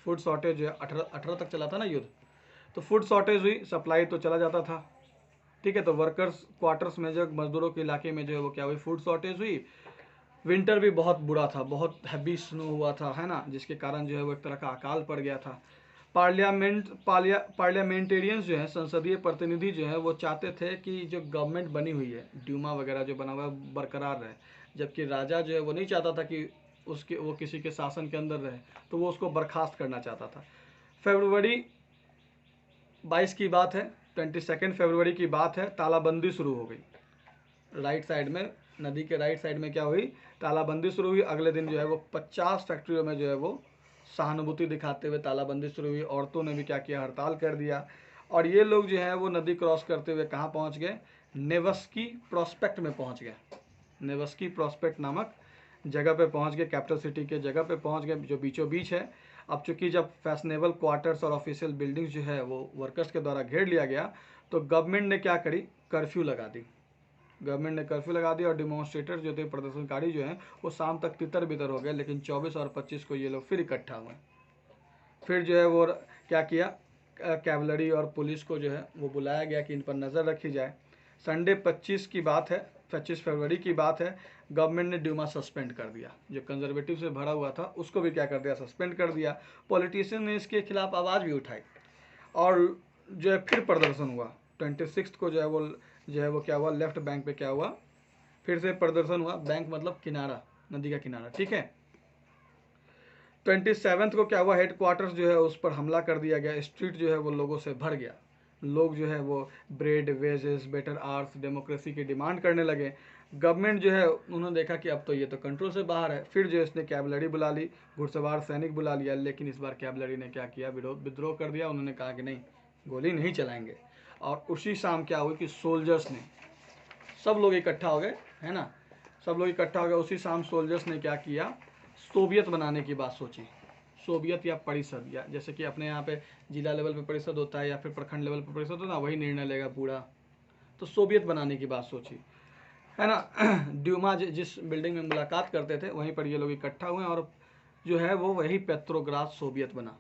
फूड शॉर्टेज जो है 18 तक चला था ना युद्ध, तो फूड शॉर्टेज हुई, सप्लाई तो चला जाता था, ठीक है। तो वर्कर्स क्वार्टर्स में जो मजदूरों के इलाके में जो है वो क्या हुई, फूड शॉर्टेज हुई। विंटर भी बहुत बुरा था, बहुत हैवी स्नो हुआ था, है ना, जिसके कारण जो है वो एक तरह का अकाल पड़ गया था। पार्लियामेंटेरियंस जो है, संसदीय प्रतिनिधि जो है वो चाहते थे कि जो गवर्नमेंट बनी हुई है, ड्यूमा वगैरह जो बना हुआ है, बरकरार रहे, जबकि राजा जो है वो नहीं चाहता था कि वो किसी के शासन के अंदर रहे, तो वो उसको बर्खास्त करना चाहता था। फरवरी 22 की बात है, 22 फरवरी की बात है, तालाबंदी शुरू हो गई। राइट साइड में, नदी के राइट साइड में क्या हुई, तालाबंदी शुरू हुई। अगले दिन जो है वो 50 फैक्ट्रियों में जो है वो सहानुभूति दिखाते हुए तालाबंदी शुरू हुई। औरतों ने भी क्या किया, हड़ताल कर दिया। और ये लोग जो है वो नदी क्रॉस करते हुए कहाँ पहुँच गए, नेवस्की प्रॉस्पेक्ट में पहुँच गए। नेवस्की प्रॉस्पेक्ट नामक जगह पे पहुँच गए, कैपिटल सिटी के जगह पे पहुँच गए, जो बीचों बीच है। अब चूंकि जब फैशनेबल क्वार्टर्स और ऑफिशियल बिल्डिंग्स जो है वो वर्कर्स के द्वारा घेर लिया गया, तो गवर्नमेंट ने क्या करी, कर्फ्यू लगा दी। गवर्नमेंट ने कर्फ्यू लगा दिया, और डिमॉन्स्ट्रेटर जो थे, प्रदर्शनकारी जो हैं, वो शाम तक तितर बितर हो गए। लेकिन 24 और 25 को ये लोग फिर इकट्ठा हुए। फिर जो है वो क्या किया, कैवलरी और पुलिस को जो है वो बुलाया गया कि इन पर नज़र रखी जाए। संडे 25 की बात है, 25 फरवरी की बात है, गवर्नमेंट ने ड्यूमा सस्पेंड कर दिया। जो कंजर्वेटिव से भरा हुआ था उसको भी क्या कर दिया, सस्पेंड कर दिया। पॉलिटिशियन ने इसके खिलाफ आवाज़ भी उठाई, और जो है फिर प्रदर्शन हुआ। 26 को जो है वो क्या हुआ, लेफ्ट बैंक पे क्या हुआ, फिर से प्रदर्शन हुआ। बैंक मतलब किनारा, नदी का किनारा, ठीक है। 27 को क्या हुआ, हेडक्वार्टर्स जो है उस पर हमला कर दिया गया। स्ट्रीट जो है वो लोगों से भर गया। लोग जो है वो bread, wages, better arts, democracy की डिमांड करने लगे। गवर्नमेंट जो है उन्होंने देखा कि अब तो ये तो कंट्रोल से बाहर है। फिर जो इसने कैवलरी बुला ली, घुड़सवार सैनिक बुला लिया। लेकिन इस बार कैवलरी ने क्या किया, विद्रोह कर दिया। उन्होंने कहा कि नहीं, गोली नहीं चलाएंगे। और उसी शाम क्या हुई कि सोल्जर्स ने, सब लोग इकट्ठा हो गए, है ना, सब लोग इकट्ठा हो गए। उसी शाम सोल्जर्स ने क्या किया, सोवियत बनाने की बात सोची। सोवियत या परिषद, या जैसे कि अपने यहाँ पे जिला लेवल पे परिषद होता है या फिर प्रखंड लेवल पे परिषद होता है ना, वही निर्णय लेगा पूरा। तो सोवियत बनाने की बात सोची, है ना। ड्यूमा जिस बिल्डिंग में मुलाकात करते थे वहीं पर ये लोग इकट्ठा हुए, और जो है वो वही पेट्रोग्राद सोवियत बना।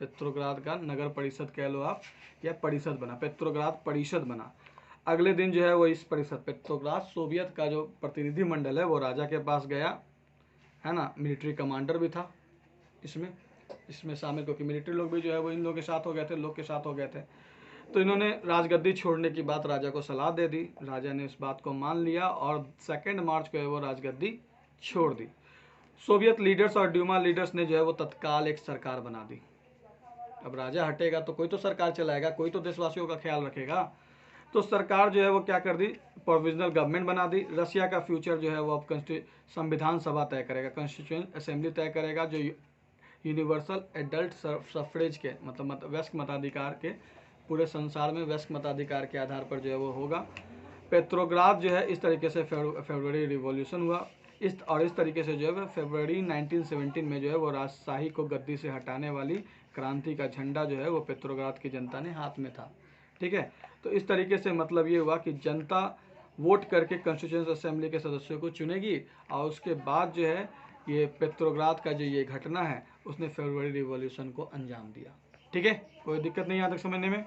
पेट्रोग्राद का नगर परिषद कह लो आप, या परिषद बना, पेट्रोग्राद परिषद बना। अगले दिन जो है वो इस परिषद, पेट्रोग्राद सोवियत का जो प्रतिनिधि मंडल है वो राजा के पास गया, है ना। मिलिट्री कमांडर भी था इसमें शामिल, क्योंकि मिलिट्री लोग भी जो है वो इन लोगों के साथ हो गए थे, तो इन्होंने राजगद्दी छोड़ने की बात राजा को सलाह दे दी। राजा ने इस बात को मान लिया, और 2 मार्च को वो राजगद्दी छोड़ दी। सोवियत लीडर्स और ड्यूमा लीडर्स ने जो है वो तत्काल एक सरकार बना दी। अब राजा हटेगा तो कोई तो सरकार चलाएगा, कोई तो देशवासियों का ख्याल रखेगा। तो सरकार जो है वो क्या कर दी, प्रोविजनल गवर्नमेंट बना दी। रसिया का फ्यूचर जो है वो अब संविधान सभा तय करेगा, कॉन्स्टिट्यूएंट असेंबली तय करेगा, जो यूनिवर्सल एडल्ट सफ्रेज के मतलब वयस्क मताधिकार के, पूरे संसार में वयस्क मताधिकार के आधार पर जो है वो होगा। पेट्रोग्राद जो है इस तरीके से फरवरी रिवॉल्यूशन हुआ। इस तरीके से जो है फरवरी 1917 में जो है वो राजशाही को गद्दी से हटाने वाली क्रांति का झंडा जो है वो पेट्रोग्राद की जनता ने हाथ में था। ठीक है, तो इस तरीके से मतलब ये हुआ कि जनता वोट करके कॉन्स्टिट्यूएंट असेंबली के सदस्यों को चुनेगी, और उसके बाद जो है ये पेट्रोग्राद का जो ये घटना है उसने फरवरी रिवॉल्यूशन को अंजाम दिया। ठीक है, कोई दिक्कत नहीं यहाँ तक समझने में।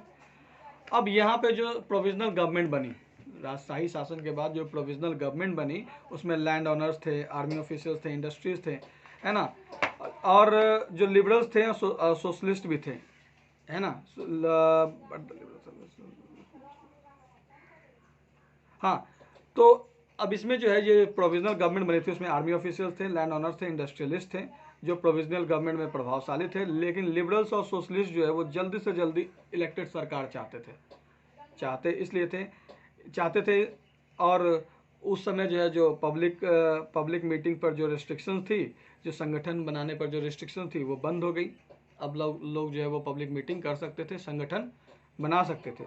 अब यहाँ पे जो प्रोविजनल गवर्नमेंट बनी, राजशाही शासन के बाद जो प्रोविजनल गवर्नमेंट बनी, उसमें लैंड ऑनर्स थे, आर्मी ऑफिसर्स थे, इंडस्ट्रीज थे, है ना, और जो लिबरल्स थे सोशलिस्ट भी थे, है ना। हाँ, तो अब इसमें जो है ये प्रोविजनल गवर्नमेंट बनी थी, उसमें आर्मी ऑफिसर्स थे, लैंड ऑनर्स थे, इंडस्ट्रियलिस्ट थे, जो प्रोविजनल गवर्नमेंट में प्रभावशाली थे। लेकिन लिबरल्स और सोशलिस्ट जो है वो जल्दी से जल्दी इलेक्टेड सरकार चाहते थे। और उस समय जो है जो पब्लिक मीटिंग पर जो रिस्ट्रिक्शंस थी, जो संगठन बनाने पर जो रिस्ट्रिक्शन थी, वो बंद हो गई। अब लोग जो है वो पब्लिक मीटिंग कर सकते थे, संगठन बना सकते थे।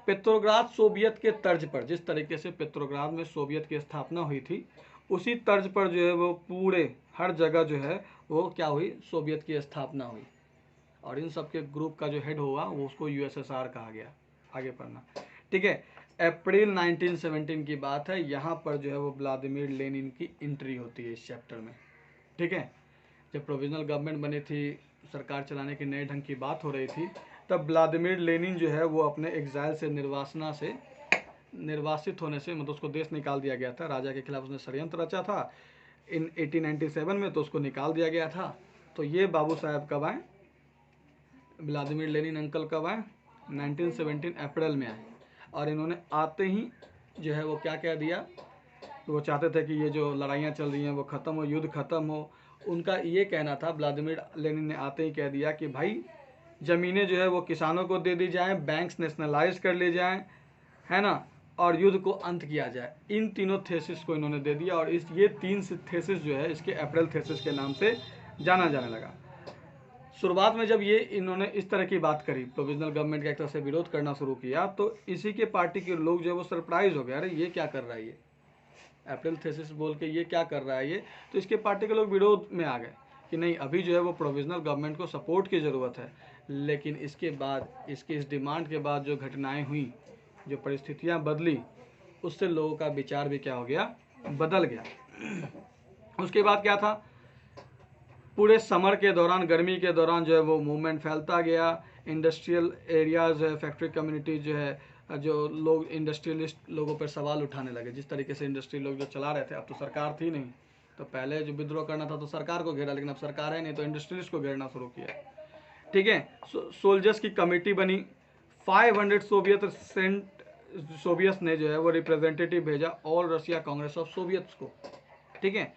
पेट्रोग्राद सोवियत के तर्ज पर, जिस तरीके से पेट्रोग्राद में सोवियत की स्थापना हुई थी, उसी तर्ज पर जो है वो पूरे हर जगह जो है वो क्या हुई, सोवियत की स्थापना हुई। और इन सब के ग्रुप का जो हेड हुआ वो उसको यूएसएसआर कहा गया। आगे पढ़ना, ठीक है। अप्रैल 1917 की बात है, यहाँ पर जो है वो व्लादिमीर लेनिन की एंट्री होती है इस चैप्टर में। ठीक है, जब प्रोविजनल गवर्नमेंट बनी थी, सरकार चलाने के नए ढंग की बात हो रही थी, तब व्लादिमीर लेनिन जो है वो अपने एग्जाइल से निर्वासित होने से, मतलब उसको देश निकाल दिया गया था। राजा के खिलाफ उसने षड्यंत्र रचा था इन 1897 में, तो उसको निकाल दिया गया था। तो ये बाबू साहब कब आए, व्लादिमीर लेनिन अंकल कब आए, 1917 अप्रैल में आए। और इन्होंने आते ही जो है वो क्या कह दिया, वो चाहते थे कि ये जो लड़ाइयाँ चल रही हैं वो ख़त्म हो, युद्ध ख़त्म हो। उनका ये कहना था, व्लादिमीर लेनिन ने आते ही कह दिया कि भाई ज़मीनें जो है वो किसानों को दे दी जाएं, बैंक्स नेशनलाइज कर लिए जाएं, है ना, और युद्ध को अंत किया जाए। इन तीनों थेसिस को इन्होंने दे दिया, और ये तीन थेसिस जो है इसके अप्रैल थेसिस के नाम से जाना जाने लगा। शुरुआत में जब ये इन्होंने इस तरह की बात करी, प्रोविजनल गवर्नमेंट का एक तरह से विरोध करना शुरू किया, तो इसी के पार्टी के लोग जो है वो सरप्राइज हो गए, अरे ये क्या कर रहा है, ये अप्रैल थेसिस बोल के ये क्या कर रहा है ये। तो इसके पार्टी के लोग विरोध में आ गए कि नहीं, अभी जो है वो प्रोविजनल गवर्नमेंट को सपोर्ट की ज़रूरत है। लेकिन इसके बाद, इसकी इस डिमांड के बाद जो घटनाएं हुई, जो परिस्थितियां बदली, उससे लोगों का विचार भी क्या हो गया, बदल गया। उसके बाद क्या था, पूरे समर के दौरान, गर्मी के दौरान जो है वो मूवमेंट फैलता गया। इंडस्ट्रियल एरियाज़ है, फैक्ट्री कम्युनिटी जो है, जो लोग इंडस्ट्रियलिस्ट लोगों पर सवाल उठाने लगे। जिस तरीके से इंडस्ट्री लोग जो चला रहे थे, अब तो सरकार थी नहीं, तो पहले जो विद्रोह करना था तो सरकार को घेरा, लेकिन अब सरकार है नहीं तो इंडस्ट्रियलिस्ट को घेरना शुरू किया। ठीक है, सोल्जर्स की कमेटी बनी, 500 सोवियत ने जो है वो रिप्रेजेंटेटिव भेजा ऑल रशिया कांग्रेस ऑफ सोवियत्स को। ठीक है,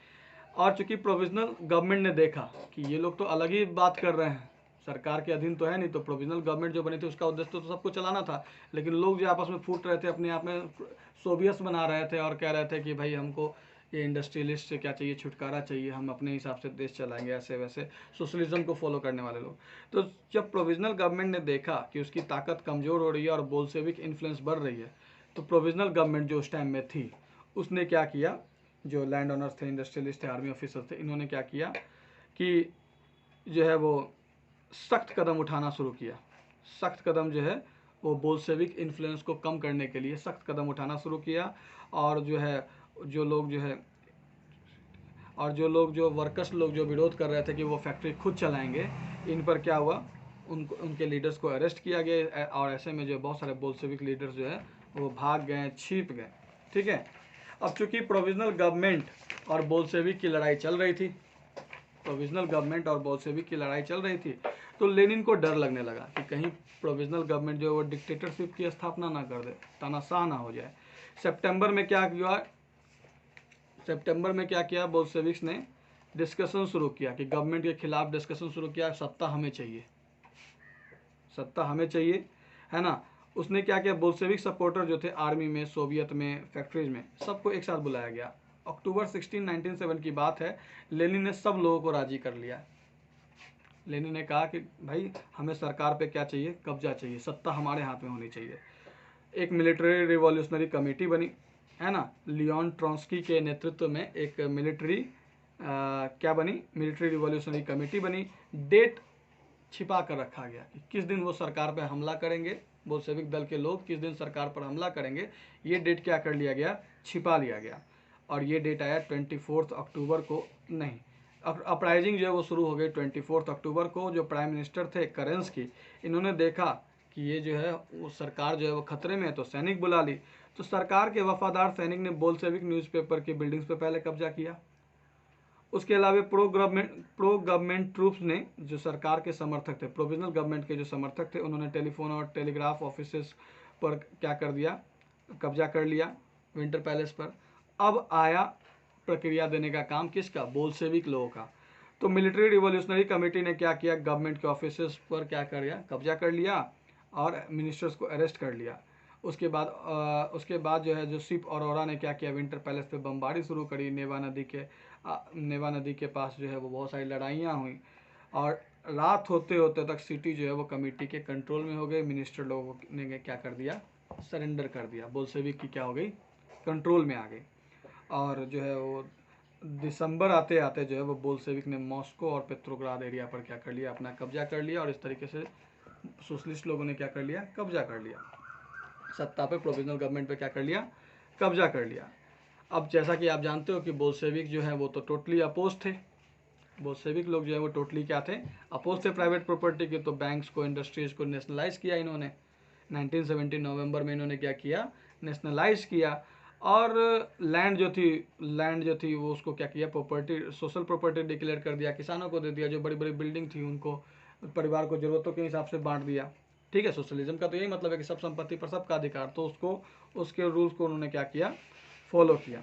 और चूंकि प्रोविजनल गवर्नमेंट ने देखा कि ये लोग तो अलग ही बात कर रहे हैं, सरकार के अधीन तो है नहीं, तो प्रोविजनल गवर्नमेंट जो बनी थी उसका उद्देश्य तो सबको चलाना था। लेकिन लोग जो आपस में फूट रहे थे, अपने आप में सोवियत्स बना रहे थे और कह रहे थे कि भाई हमको ये इंडस्ट्रियलिस्ट से क्या चाहिए, छुटकारा चाहिए, हम अपने हिसाब से देश चलाएंगे, ऐसे वैसे सोशलिज्म को फॉलो करने वाले लोग। तो जब प्रोविजनल गवर्नमेंट ने देखा कि उसकी ताकत कमज़ोर हो रही है और बोल्शेविक इन्फ्लुएंस बढ़ रही है, तो प्रोविजनल गवर्नमेंट जो उस टाइम में थी उसने क्या किया, जो लैंड ऑनर्स थे, इंडस्ट्रियलिस्ट थे, आर्मी ऑफिसर थे, इन्होंने क्या किया कि जो है वो सख्त कदम उठाना शुरू किया। सख्त कदम जो है वो बोल्शेविक इन्फ्लुएंस को कम करने के लिए सख्त कदम उठाना शुरू किया। और जो है जो लोग जो वर्कर्स लोग जो विरोध कर रहे थे कि वो फैक्ट्री खुद चलाएंगे, इन पर क्या हुआ, उनके लीडर्स को अरेस्ट किया गया। और ऐसे में जो बहुत सारे बोल्शेविक लीडर्स जो है वो भाग गए, छिप गए। ठीक है, अब चूंकि प्रोविजनल गवर्नमेंट और बोल्शेविक की लड़ाई चल रही थी, तो लेनिन को डर लगने लगा कि कहीं प्रोविजनल गवर्नमेंट जो है वो डिक्टेटरशिप की स्थापना ना कर दे, तानाशाह ना हो जाए। सितंबर में क्या किया बोल्शेविक्स ने, डिस्कशन शुरू किया कि गवर्नमेंट के खिलाफ डिस्कशन शुरू किया, सत्ता हमें चाहिए, सत्ता हमें चाहिए, है ना। उसने क्या किया, बोल्शेविक सपोर्टर जो थे आर्मी में, सोवियत में, फैक्ट्रीज में, सबको एक साथ बुलाया गया। अक्टूबर 16, 1907 की बात है। लेनिन ने सब लोगों को राजी कर लिया। लेनिन ने कहा कि भाई हमें सरकार पे क्या चाहिए, कब्जा चाहिए, सत्ता हमारे हाथ में होनी चाहिए। एक मिलिट्री रिवॉल्यूशनरी कमेटी बनी, है ना। लियोन ट्रॉन्स्की के नेतृत्व में एक मिलिट्री क्या बनी, मिलिट्री रिवॉल्यूशनरी कमेटी बनी। डेट छिपा कर रखा गया कि किस दिन वो सरकार पर हमला करेंगे, बोल्शेविक दल के लोग किस दिन सरकार पर हमला करेंगे, ये डेट क्या कर लिया गया, छिपा लिया गया। और ये डेट आया 24 अक्टूबर को, नहीं, अपराइजिंग जो है वो शुरू हो गई 24 अक्टूबर को। जो प्राइम मिनिस्टर थे करेंस्की, इन्होंने देखा कि ये जो है वो सरकार जो है वो खतरे में है, तो सैनिक बुला ली। तो सरकार के वफादार सैनिक ने बोल्शेविक न्यूज़पेपर की बिल्डिंग्स पे पहले कब्जा किया। उसके अलावा प्रो गवर्नमेंट ट्रूप्स ने, जो सरकार के समर्थक थे, प्रोविजनल गवर्नमेंट के जो समर्थक थे, उन्होंने टेलीफोन और टेलीग्राफ ऑफिसेस पर क्या कर दिया, कब्जा कर लिया, विंटर पैलेस पर। अब आया प्रक्रिया देने का काम किसका, बोल्शेविक लोगों का। तो मिलिट्री रिवॉल्यूशनरी कमेटी ने क्या किया, गवर्नमेंट के ऑफिसेस पर क्या कर लिया, कब्जा कर लिया और मिनिस्टर्स को अरेस्ट कर लिया। उसके बाद जो है, जो शिप अरोरा ने क्या किया, विंटर पैलेस पे बमबारी शुरू करी। नेवा नदी के पास जो है वो बहुत सारी लड़ाइयाँ हुई और रात होते होते तक सिटी जो है वो कमेटी के कंट्रोल में हो गई। मिनिस्टर लोगों ने क्या कर दिया, सरेंडर कर दिया, बोल्शेविक की क्या हो गई, कंट्रोल में आ गई। और जो है वो दिसंबर आते आते जो है वो बोल्शेविक ने मॉस्को और पेट्रोग्राद एरिया पर क्या कर लिया, अपना कब्जा कर लिया। और इस तरीके से सोशलिस्ट लोगों ने क्या कर लिया, कब्जा कर लिया, सत्ता पे, प्रोविजनल गवर्नमेंट पे क्या कर लिया, कब्जा कर लिया। अब जैसा कि आप जानते हो कि बोल्शेविक जो है वो तो टोटली अपोज थे। बोल्शेविक लोग जो है वो टोटली क्या थे, अपोज थे प्राइवेट प्रॉपर्टी के। तो बैंक्स को, इंडस्ट्रीज को नेशनलाइज किया इन्होंने। 1917 नवंबर में इन्होंने क्या किया, नेशनलाइज किया। और लैंड जो थी वो उसको क्या किया, प्रॉपर्टी, सोशल प्रॉपर्टी डिक्लेयर कर दिया, किसानों को दे दिया। जो बड़ी बड़ी बिल्डिंग थी उनको, परिवार को ज़रूरतों के हिसाब से बांट दिया। ठीक है, सोशलिज्म का तो यही मतलब है कि सब संपत्ति पर सबका अधिकार। तो उसके रूल्स को उन्होंने क्या किया, फॉलो किया,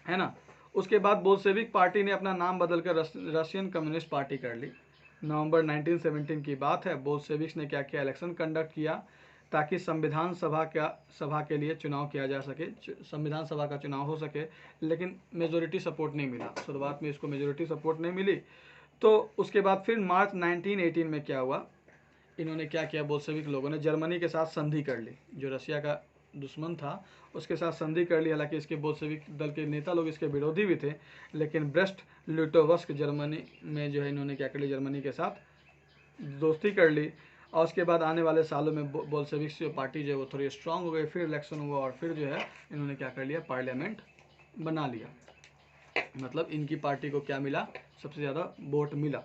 है ना। उसके बाद बोल्शेविक पार्टी ने अपना नाम बदलकर रशियन कम्युनिस्ट पार्टी कर ली। नवंबर 1917 की बात है। बोल्शेविक्स ने क्या किया, इलेक्शन कंडक्ट किया ताकि संविधान सभा के लिए चुनाव किया जा सके, संविधान सभा का चुनाव हो सके। लेकिन मेजोरिटी सपोर्ट नहीं मिला, शुरुआत में इसको मेजोरिटी सपोर्ट नहीं मिली। तो उसके बाद फिर मार्च 1918 में क्या हुआ, इन्होंने क्या किया, बोल्शेविक लोगों ने जर्मनी के साथ संधि कर ली। जो रशिया का दुश्मन था उसके साथ संधि कर ली। हालांकि इसके बोल्शेविक दल के नेता लोग इसके विरोधी भी थे, लेकिन ब्रेस्ट लिटोवस्क जर्मनी में जो है इन्होंने क्या कर लिया, जर्मनी के साथ दोस्ती कर ली। और उसके बाद आने वाले सालों में बोल्शेविक जो पार्टी जो है वो थोड़ी स्ट्रांग हो गई। फिर इलेक्शन हुआ और फिर जो है इन्होंने क्या कर लिया, पार्लियामेंट बना लिया। मतलब इनकी पार्टी को क्या मिला, सबसे ज़्यादा वोट मिला।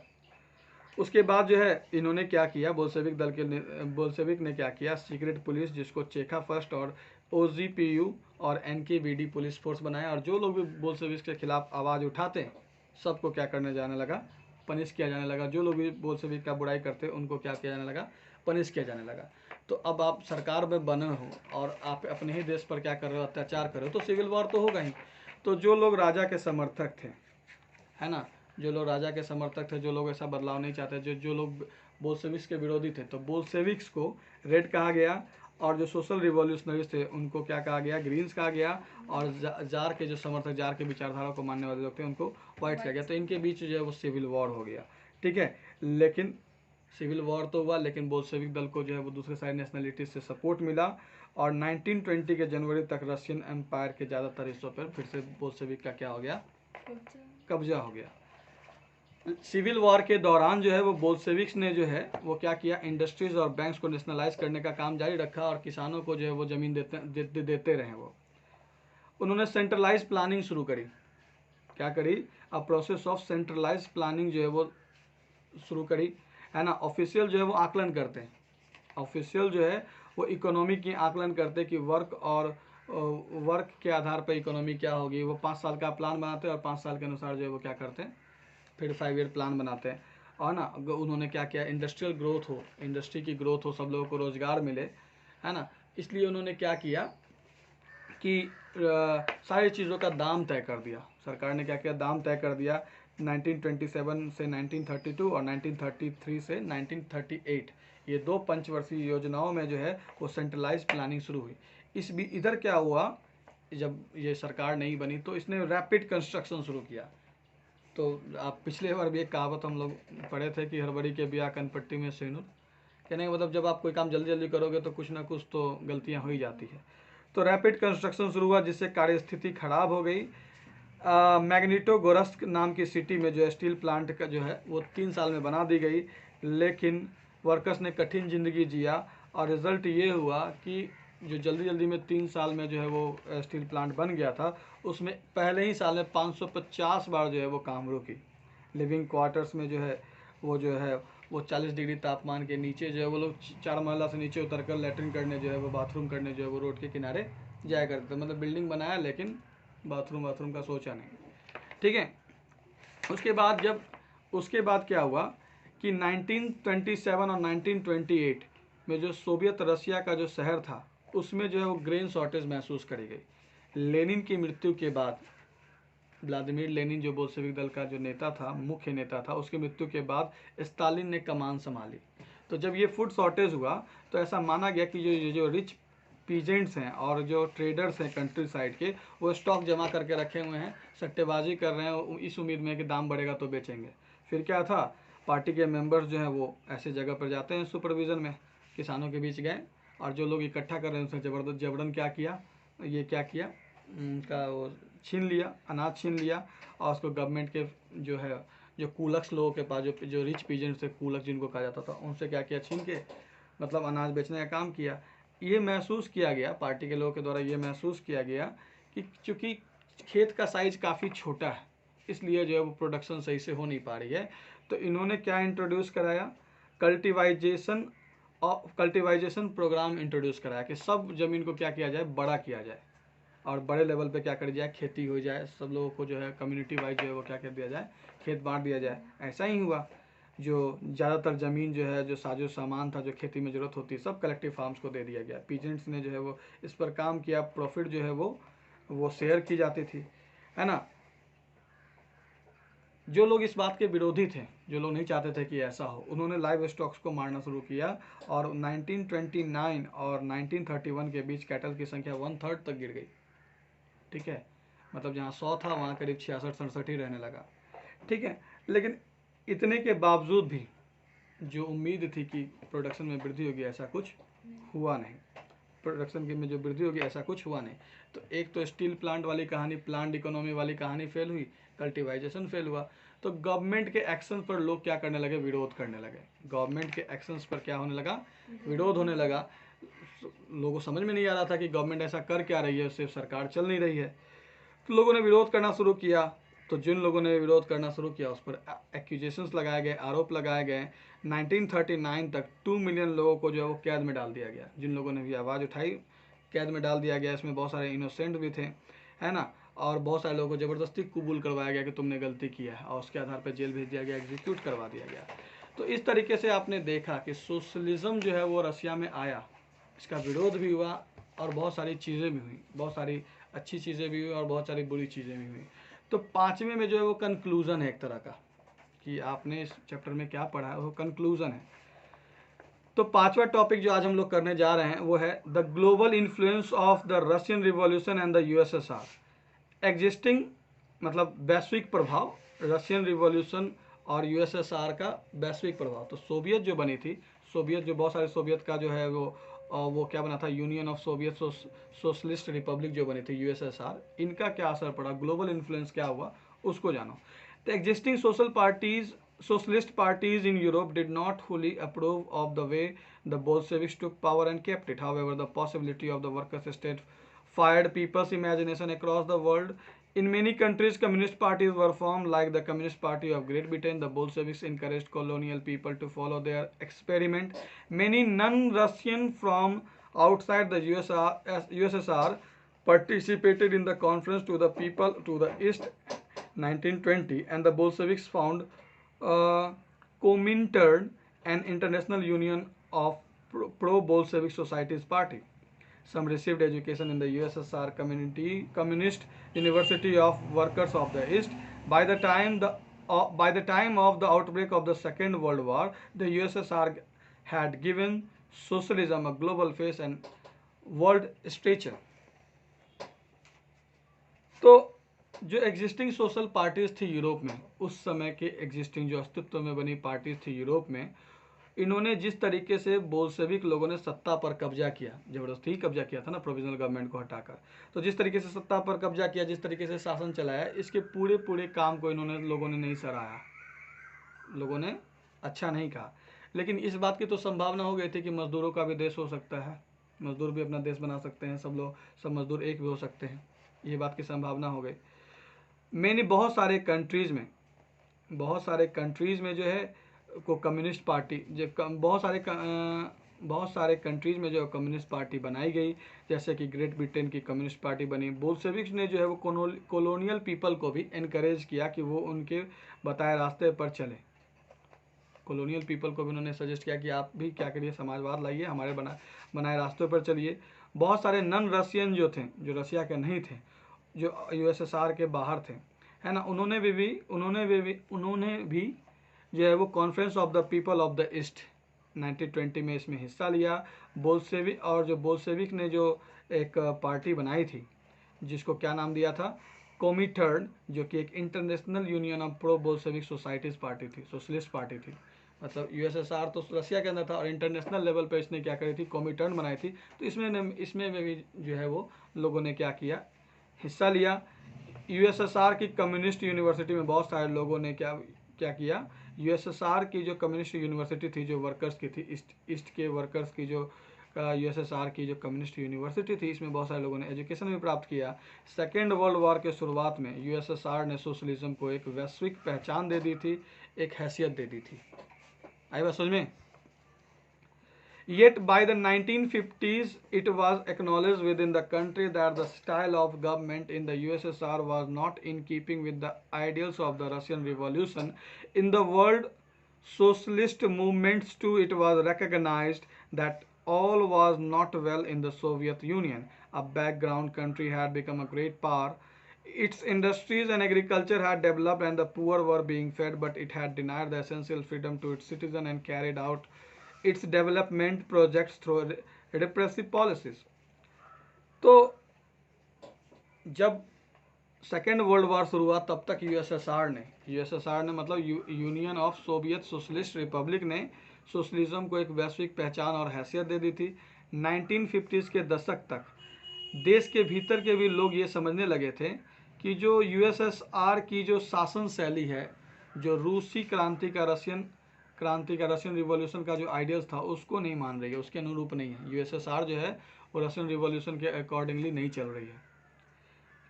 उसके बाद जो है इन्होंने क्या किया, बोल्शेविक ने क्या किया, सीक्रेट पुलिस, जिसको चेखा फर्स्ट और ओजीपीयू और एनकेवीडी पुलिस फोर्स बनाया। और जो लोग भी बोल्शेविक के खिलाफ आवाज़ उठाते हैं सबको क्या करने जाने लगा, पनिश किया जाने लगा। जो लोग भी बोल्शेविक का बुराई करते उनको क्या किया जाने लगा, पनिश किया जाने लगा। तो अब आप सरकार में बने हो और आप अपने ही देश पर क्या कर रहे हो, अत्याचार कर रहे हो, तो सिविल वॉर तो होगा ही। तो जो लोग राजा के समर्थक थे, है ना, जो लोग राजा के समर्थक थे, जो लोग ऐसा बदलाव नहीं चाहते, जो लोग बोल्शेविक्स के विरोधी थे, तो बोल्शेविक्स को रेड कहा गया। और जो सोशल रिवॉल्यूशनरीज थे उनको क्या कहा गया, ग्रीन्स कहा गया। और जार के जो समर्थक, जार के विचारधारा को मानने वाले लोग थे उनको व्हाइट कहा गया। तो इनके बीच जो है वो सिविल वॉर हो गया। ठीक है, लेकिन सिविल वॉर तो हुआ, लेकिन बोल्शेविक दल को जो है वो दूसरे सारी नेशनलिटीज से सपोर्ट मिला। और 1920 के जनवरी तक रशियन एम्पायर के ज़्यादातर हिस्सों पर फिर से बोल्शेविक का क्या हो गया, कब्जा हो गया। सिविल वॉर के दौरान जो है वो बोल्शेविक्स ने जो है वो क्या किया, इंडस्ट्रीज और बैंक्स को नेशनलाइज करने का काम जारी रखा और किसानों को जो है वो ज़मीन देते रहे। वो उन्होंने सेंट्रलाइज प्लानिंग शुरू करी। क्या करी, a process of centralize planning जो है वो शुरू करी, है ना। ऑफिशियल जो है वो आकलन करते हैं, ऑफिशियल जो है वो इकोनॉमी की आकलन करते कि वर्क के आधार पर इकोनॉमी क्या होगी। वो 5 साल का प्लान बनाते हैं और 5 साल के अनुसार जो है वो क्या करते हैं, फिर 5 ईयर प्लान बनाते हैं। और ना उन्होंने क्या किया, इंडस्ट्रियल ग्रोथ हो, इंडस्ट्री की ग्रोथ हो, सब लोगों को रोज़गार मिले, है ना। इसलिए उन्होंने क्या किया कि सारी चीज़ों का दाम तय कर दिया। सरकार ने क्या किया, दाम तय कर दिया 1927 से 1932 और 1933 से 1938, ये 2 पंचवर्षीय योजनाओं में जो है वो सेंट्रलाइज प्लानिंग शुरू हुई। इधर क्या हुआ, जब ये सरकार नहीं बनी तो इसने रैपिड कंस्ट्रक्शन शुरू किया। तो आप पिछले बार भी एक कहावत हम लोग पढ़े थे कि हड़बड़ी के बिया कनपट्टी में सिंदूर, कहने का मतलब जब आप कोई काम जल्दी जल्दी करोगे तो कुछ ना कुछ तो गलतियां हो ही जाती है। तो रैपिड कंस्ट्रक्शन शुरू हुआ जिससे कार्य स्थिति खराब हो गई। मैग्नीटोगोरस्क नाम की सिटी में जो है स्टील प्लांट का जो है वो 3 साल में बना दी गई, लेकिन वर्कर्स ने कठिन ज़िंदगी जिया और रिज़ल्ट ये हुआ कि जो जल्दी जल्दी में 3 साल में जो है वो स्टील प्लांट बन गया था, उसमें पहले ही साल में 550 बार जो है वो काम रुकी। लिविंग क्वार्टर्स में जो है वो 40 डिग्री तापमान के नीचे जो है वो लोग 4 महला से नीचे उतर कर लेटरिन करने जो है वो बाथरूम करने जो है वो रोड के किनारे जाया करते थे। मतलब बिल्डिंग बनाया लेकिन बाथरूम का सोचा नहीं। ठीक है, उसके बाद क्या हुआ कि 1927 और 1928 में जो सोवियत रशिया का जो शहर था उसमें जो है वो ग्रेन शॉर्टेज महसूस करी गई। लेनिन की मृत्यु के बाद, व्लादिमीर लेनिन जो बोल्शेविक दल का जो नेता था, मुख्य नेता था, उसकी मृत्यु के बाद स्टालिन ने कमान संभाली। तो जब ये फूड शॉर्टेज हुआ तो ऐसा माना गया कि जो रिच पीजेंट्स हैं और जो ट्रेडर्स हैं कंट्री साइड के, वो स्टॉक जमा करके रखे हुए हैं, सट्टेबाजी कर रहे हैं इस उम्मीद में कि दाम बढ़ेगा तो बेचेंगे। फिर क्या था, पार्टी के मेंबर्स जो हैं वो ऐसे जगह पर जाते हैं सुपरविज़न में, किसानों के बीच गए और जो लोग इकट्ठा कर रहे हैं उसने जबरन क्या किया, उनका वो छीन लिया, अनाज छीन लिया और उसको गवर्नमेंट के जो है जो कूलक्स लोगों के पास, जो रिच पीजेंट्स थे, कूलक्स जिनको कहा जाता था, उनसे क्या किया, छीन के मतलब अनाज बेचने का काम किया। ये महसूस किया गया, पार्टी के लोगों के द्वारा ये महसूस किया गया कि चूँकि खेत का साइज काफ़ी छोटा है इसलिए जो है वो प्रोडक्शन सही से हो नहीं पा रही है। तो इन्होंने क्या इंट्रोड्यूस कराया, कल्टिवाइजेशन प्रोग्राम इंट्रोड्यूस कराया कि सब ज़मीन को क्या किया जाए, बड़ा किया जाए और बड़े लेवल पे क्या कर जाए, खेती हो जाए, सब लोगों को जो है कम्युनिटी वाइज जो है वो क्या कर दिया जाए, खेत बांट दिया जाए। ऐसा ही हुआ, जो ज़्यादातर ज़मीन जो है, जो साजो सामान था, जो खेती में ज़रूरत होती, सब कलेक्टिव फार्म्स को दे दिया गया। पीजेंट्स ने जो है वो इस पर काम किया, प्रॉफिट जो है वो शेयर की जाती थी, है ना। जो लोग इस बात के विरोधी थे, जो लोग नहीं चाहते थे कि ऐसा हो, उन्होंने लाइव स्टॉक्स को मारना शुरू किया और 1929 और 1931 के बीच कैटल की संख्या 1/3 तक गिर गई। ठीक है, मतलब जहाँ 100 था वहाँ करीब 66-67 ही रहने लगा। ठीक है, लेकिन इतने के बावजूद भी जो उम्मीद थी कि प्रोडक्शन में वृद्धि होगी, ऐसा कुछ हुआ नहीं। प्रोडक्शन में जो वृद्धि होगी ऐसा कुछ हुआ नहीं। तो एक तो स्टील प्लांट वाली कहानी, प्लांट इकोनॉमी वाली कहानी फेल हुई, कल्टिवाइजेशन फेल हुआ। तो गवर्नमेंट के एक्शन पर लोग क्या करने लगे, विरोध करने लगे। गवर्नमेंट के एक्शंस पर क्या होने लगा, विरोध होने लगा। लोगों को समझ में नहीं आ रहा था कि गवर्नमेंट ऐसा कर क्या रही है, उससे सरकार चल नहीं रही है। तो लोगों ने विरोध करना शुरू किया। तो जिन लोगों ने विरोध करना शुरू किया उस पर एक्यूजेशंस लगाए गए, आरोप लगाए गए। 1939 तक 2 मिलियन लोगों को जो है वो कैद में डाल दिया गया। जिन लोगों ने भी आवाज़ उठाई कैद में डाल दिया गया। इसमें बहुत सारे इनोसेंट भी थे, है ना, और बहुत सारे लोगों को ज़बरदस्ती कबूल करवाया गया कि तुमने गलती किया है और उसके आधार पर जेल भेज दिया गया, एग्जीक्यूट करवा दिया गया। तो इस तरीके से आपने देखा कि सोशलिज्म जो है वो रसिया में आया, इसका विरोध भी हुआ और बहुत सारी चीज़ें भी हुई, बहुत सारी अच्छी चीज़ें भी हुई और बहुत सारी बुरी चीज़ें भी हुई। तो 5वें में जो है वो कंक्लूज़न है एक तरह का, कि आपने इस चैप्टर में क्या पढ़ा है वो कंक्लूज़न है। तो 5वां टॉपिक जो आज हम लोग करने जा रहे हैं वो है the global influence of the Russian revolution and the USSR. Existing मतलब वैश्विक प्रभाव, रशियन रिवॉल्यूशन और यूएसएसआर का वैश्विक प्रभाव। तो सोवियत जो बनी थी, सोवियत जो बहुत सारे सोवियत का जो है वो क्या बना था, union of Soviet socialist Republic जो बनी थी, यूएसएसआर, इनका क्या असर पड़ा, ग्लोबल इन्फ्लुएंस क्या हुआ, उसको जानो। The existing socialist parties in Europe did not fully approve of the way the Bolsheviks took power and kept it. However, the possibility of the workers' state fired people's imagination across the world. In many countries, communist parties were formed, like the Communist Party of Great Britain. The Bolsheviks encouraged colonial people to follow their experiment. Many non-Russian from outside the USSR participated in the Conference to the People to the East 1920, and the Bolsheviks found Comintern, an international union of pro-Bolshevik societies party. Some received education in the USSR Communist University of Workers of the East. By the time the by the time of the outbreak of the Second World War, the USSR had given socialism a global face and world stature. तो जो existing social parties थी Europe में, उस समय के existing जो अस्तित्व में बनी पार्टीज थी यूरोप में, इन्होंने जिस तरीके से बोल्शेविक लोगों ने सत्ता पर कब्जा किया, जबरदस्ती ही कब्जा किया था ना प्रोविजनल गवर्नमेंट को हटाकर, तो जिस तरीके से सत्ता पर कब्जा किया, जिस तरीके से शासन चलाया, इसके पूरे पूरे काम को लोगों ने नहीं सराहा, लोगों ने अच्छा नहीं कहा। लेकिन इस बात की तो संभावना हो गई थी कि मजदूरों का भी देश हो सकता है, मजदूर भी अपना देश बना सकते हैं, सब मजदूर एक भी हो सकते हैं, ये बात की संभावना हो गई। मैंने बहुत सारे कंट्रीज़ में जो है को कम्युनिस्ट पार्टी बहुत सारे कंट्रीज़ में जो कम्युनिस्ट पार्टी बनाई गई, जैसे कि ग्रेट ब्रिटेन की कम्युनिस्ट पार्टी बनी। बोल्शेविक्स ने जो है वो कॉलोनियल पीपल को भी इनकरेज किया कि वो उनके बताए रास्ते पर चले। कॉलोनियल पीपल को भी उन्होंने सजेस्ट किया कि आप भी क्या करिए, समाजवाद लाइए, हमारे बनाए रास्तों पर चलिए। बहुत सारे नॉन रशियन जो थे, जो रशिया के नहीं थे, जो यूएसएसआर के बाहर थे, है ना, उन्होंने भी जो है वो conference of the people of the east 1920 में इसमें हिस्सा लिया। बोल्शेविक ने जो एक पार्टी बनाई थी, जिसको क्या नाम दिया था, कोमिटर्न, जो कि एक international union of pro Bolshevik societies party थी, सोशलिस्ट पार्टी थी। मतलब यूएसएसआर तो रशिया के अंदर था और इंटरनेशनल लेवल पर इसने क्या करी थी, कोमिटर्न बनाई थी। तो इसमें भी जो है वो लोगों ने क्या किया, हिस्सा लिया। यूएसएसआर की कम्युनिस्ट यूनिवर्सिटी में बहुत सारे लोगों ने क्या किया, यूएसएसआर की जो कम्युनिस्ट यूनिवर्सिटी थी, जो वर्कर्स की थी, ईस्ट के वर्कर्स की जो यूएसएसआर की जो कम्युनिस्ट यूनिवर्सिटी थी, इसमें बहुत सारे लोगों ने एजुकेशन भी प्राप्त किया। सेकेंड वर्ल्ड वॉर के शुरुआत में यूएसएसआर ने सोशलिज्म को एक वैश्विक पहचान दे दी थी, एक हैसियत दे दी थी। आई बात समझ में? Yet by the 1950s, it was acknowledged within the country that the style of government in the USSR was not in keeping with the ideals of the Russian Revolution. In the world socialist movements too, it was recognized that all was not well in the Soviet Union. A background country had become a great power. Its industries and agriculture had developed and the poor were being fed, but it had denied the essential freedom to its citizens and carried out its development projects through repressive policies. तो जब second world war शुरू हुआ, तब तक USSR ने मतलब union of Soviet socialist Republic ने socialism को एक वैश्विक पहचान और हैसियत दे दी थी। 1950s के दशक तक देश के भीतर के भी लोग ये समझने लगे थे कि जो यूएसएसआर की जो शासन शैली है, जो रूसी क्रांति का रशियन रिवॉल्यूशन का जो आइडियल्स था, उसको नहीं मान रही है, उसके अनुरूप नहीं है। यूएसएसआर जो है वो रशियन रिवॉल्यूशन के अकॉर्डिंगली नहीं चल रही है।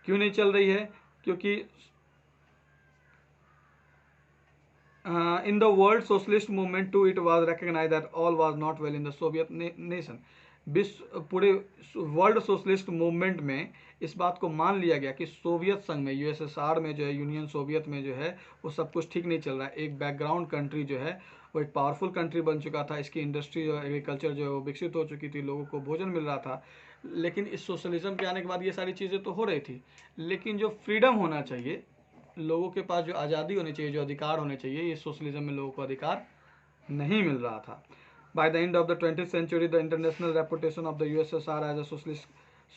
क्यों नहीं चल रही है? क्योंकि in the world socialist movement too it was recognized that all was not well in the Soviet nation. पूरे वर्ल्ड सोशलिस्ट मूवमेंट में इस बात को मान लिया गया कि सोवियत संघ में, यूएसएसआर में जो है, यूनियन सोवियत में जो है, वो सब कुछ ठीक नहीं चल रहा है। एक बैकग्राउंड कंट्री जो है वो एक पावरफुल कंट्री बन चुका था, इसकी इंडस्ट्री और एग्रीकल्चर जो है वो विकसित हो चुकी थी, लोगों को भोजन मिल रहा था। लेकिन इस सोशलिज्म के आने के बाद ये सारी चीज़ें तो हो रही थी, लेकिन जो फ्रीडम होना चाहिए, लोगों के पास जो आज़ादी होनी चाहिए, जो अधिकार होने चाहिए, ये सोशलिज्म में लोगों को अधिकार नहीं मिल रहा था। By the end of the 20th century, the international reputation of the USSR as a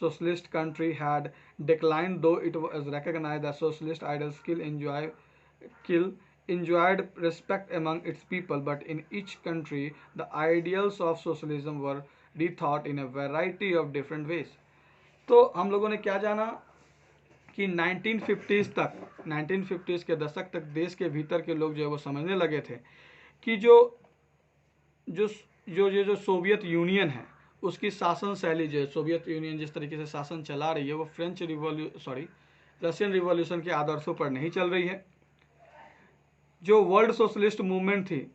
socialist country had declined, though it was recognized that socialist ideals enjoyed respect among its people. But in each country, the ideals of socialism were rethought in a variety of different ways. तो हम लोगों ने क्या जाना कि 1950s के दशक तक देश के भीतर के लोग जो है वो समझने लगे थे कि जो सोवियत यूनियन है, उसकी शासन शैली जो है, सोवियत यूनियन जिस तरीके से शासन चला रही है, वो रशियन रिवॉल्यूशन के आदर्शों पर नहीं चल रही है। जो वर्ल्ड सोशलिस्ट मूवमेंट थी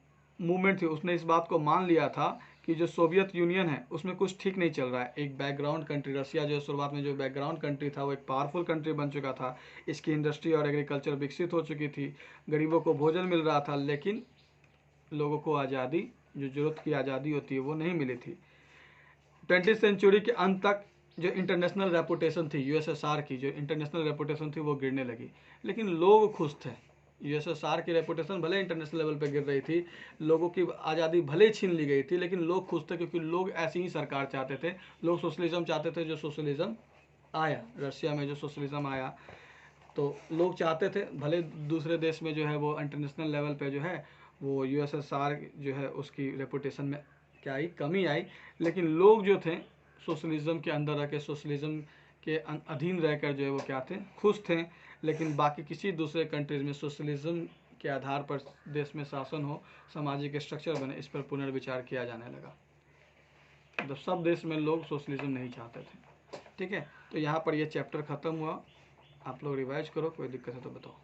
उसने इस बात को मान लिया था कि जो सोवियत यूनियन है उसमें कुछ ठीक नहीं चल रहा है। एक बैकग्राउंड कंट्री, रशिया जो शुरुआत में जो बैकग्राउंड कंट्री था, वो एक पावरफुल कंट्री बन चुका था, इसकी इंडस्ट्री और एग्रीकल्चर विकसित हो चुकी थी, गरीबों को भोजन मिल रहा था, लेकिन लोगों को आज़ादी, जो जरूरत की आज़ादी होती है, वो नहीं मिली थी। 20th सेंचुरी के अंत तक जो इंटरनेशनल रेपुटेशन थी यूएसएसआर की, जो इंटरनेशनल रेपुटेशन थी, वो गिरने लगी, लेकिन लोग खुश थे। यूएसएसआर की रेपुटेशन भले इंटरनेशनल लेवल पे गिर रही थी, लोगों की आज़ादी भले छीन ली गई थी, लेकिन लोग खुश थे क्योंकि लोग ऐसी ही सरकार चाहते थे। लोग सोशलिज्म चाहते थे, जो सोशलिज्म आया रशिया में, जो सोशलिज्म आया, तो लोग चाहते थे भले दूसरे देश में जो है वो इंटरनेशनल लेवल पे जो है वो यूएसएसआर जो है उसकी रेपुटेशन में क्या आई, कमी आई, लेकिन लोग जो थे सोशलिज्म के अंदर रह के, सोशलिज्म के अधीन रहकर जो है वो क्या थे, खुश थे। लेकिन बाकी किसी दूसरे कंट्रीज में सोशलिज्म के आधार पर देश में शासन हो, सामाजिक स्ट्रक्चर बने, इस पर पुनर्विचार किया जाने लगा। मतलब सब देश में लोग सोशलिज्म नहीं चाहते थे। ठीक है, तो यहाँ पर ये चैप्टर ख़त्म हुआ। आप लोग रिवाइज करो, कोई दिक्कत है तो बताओ।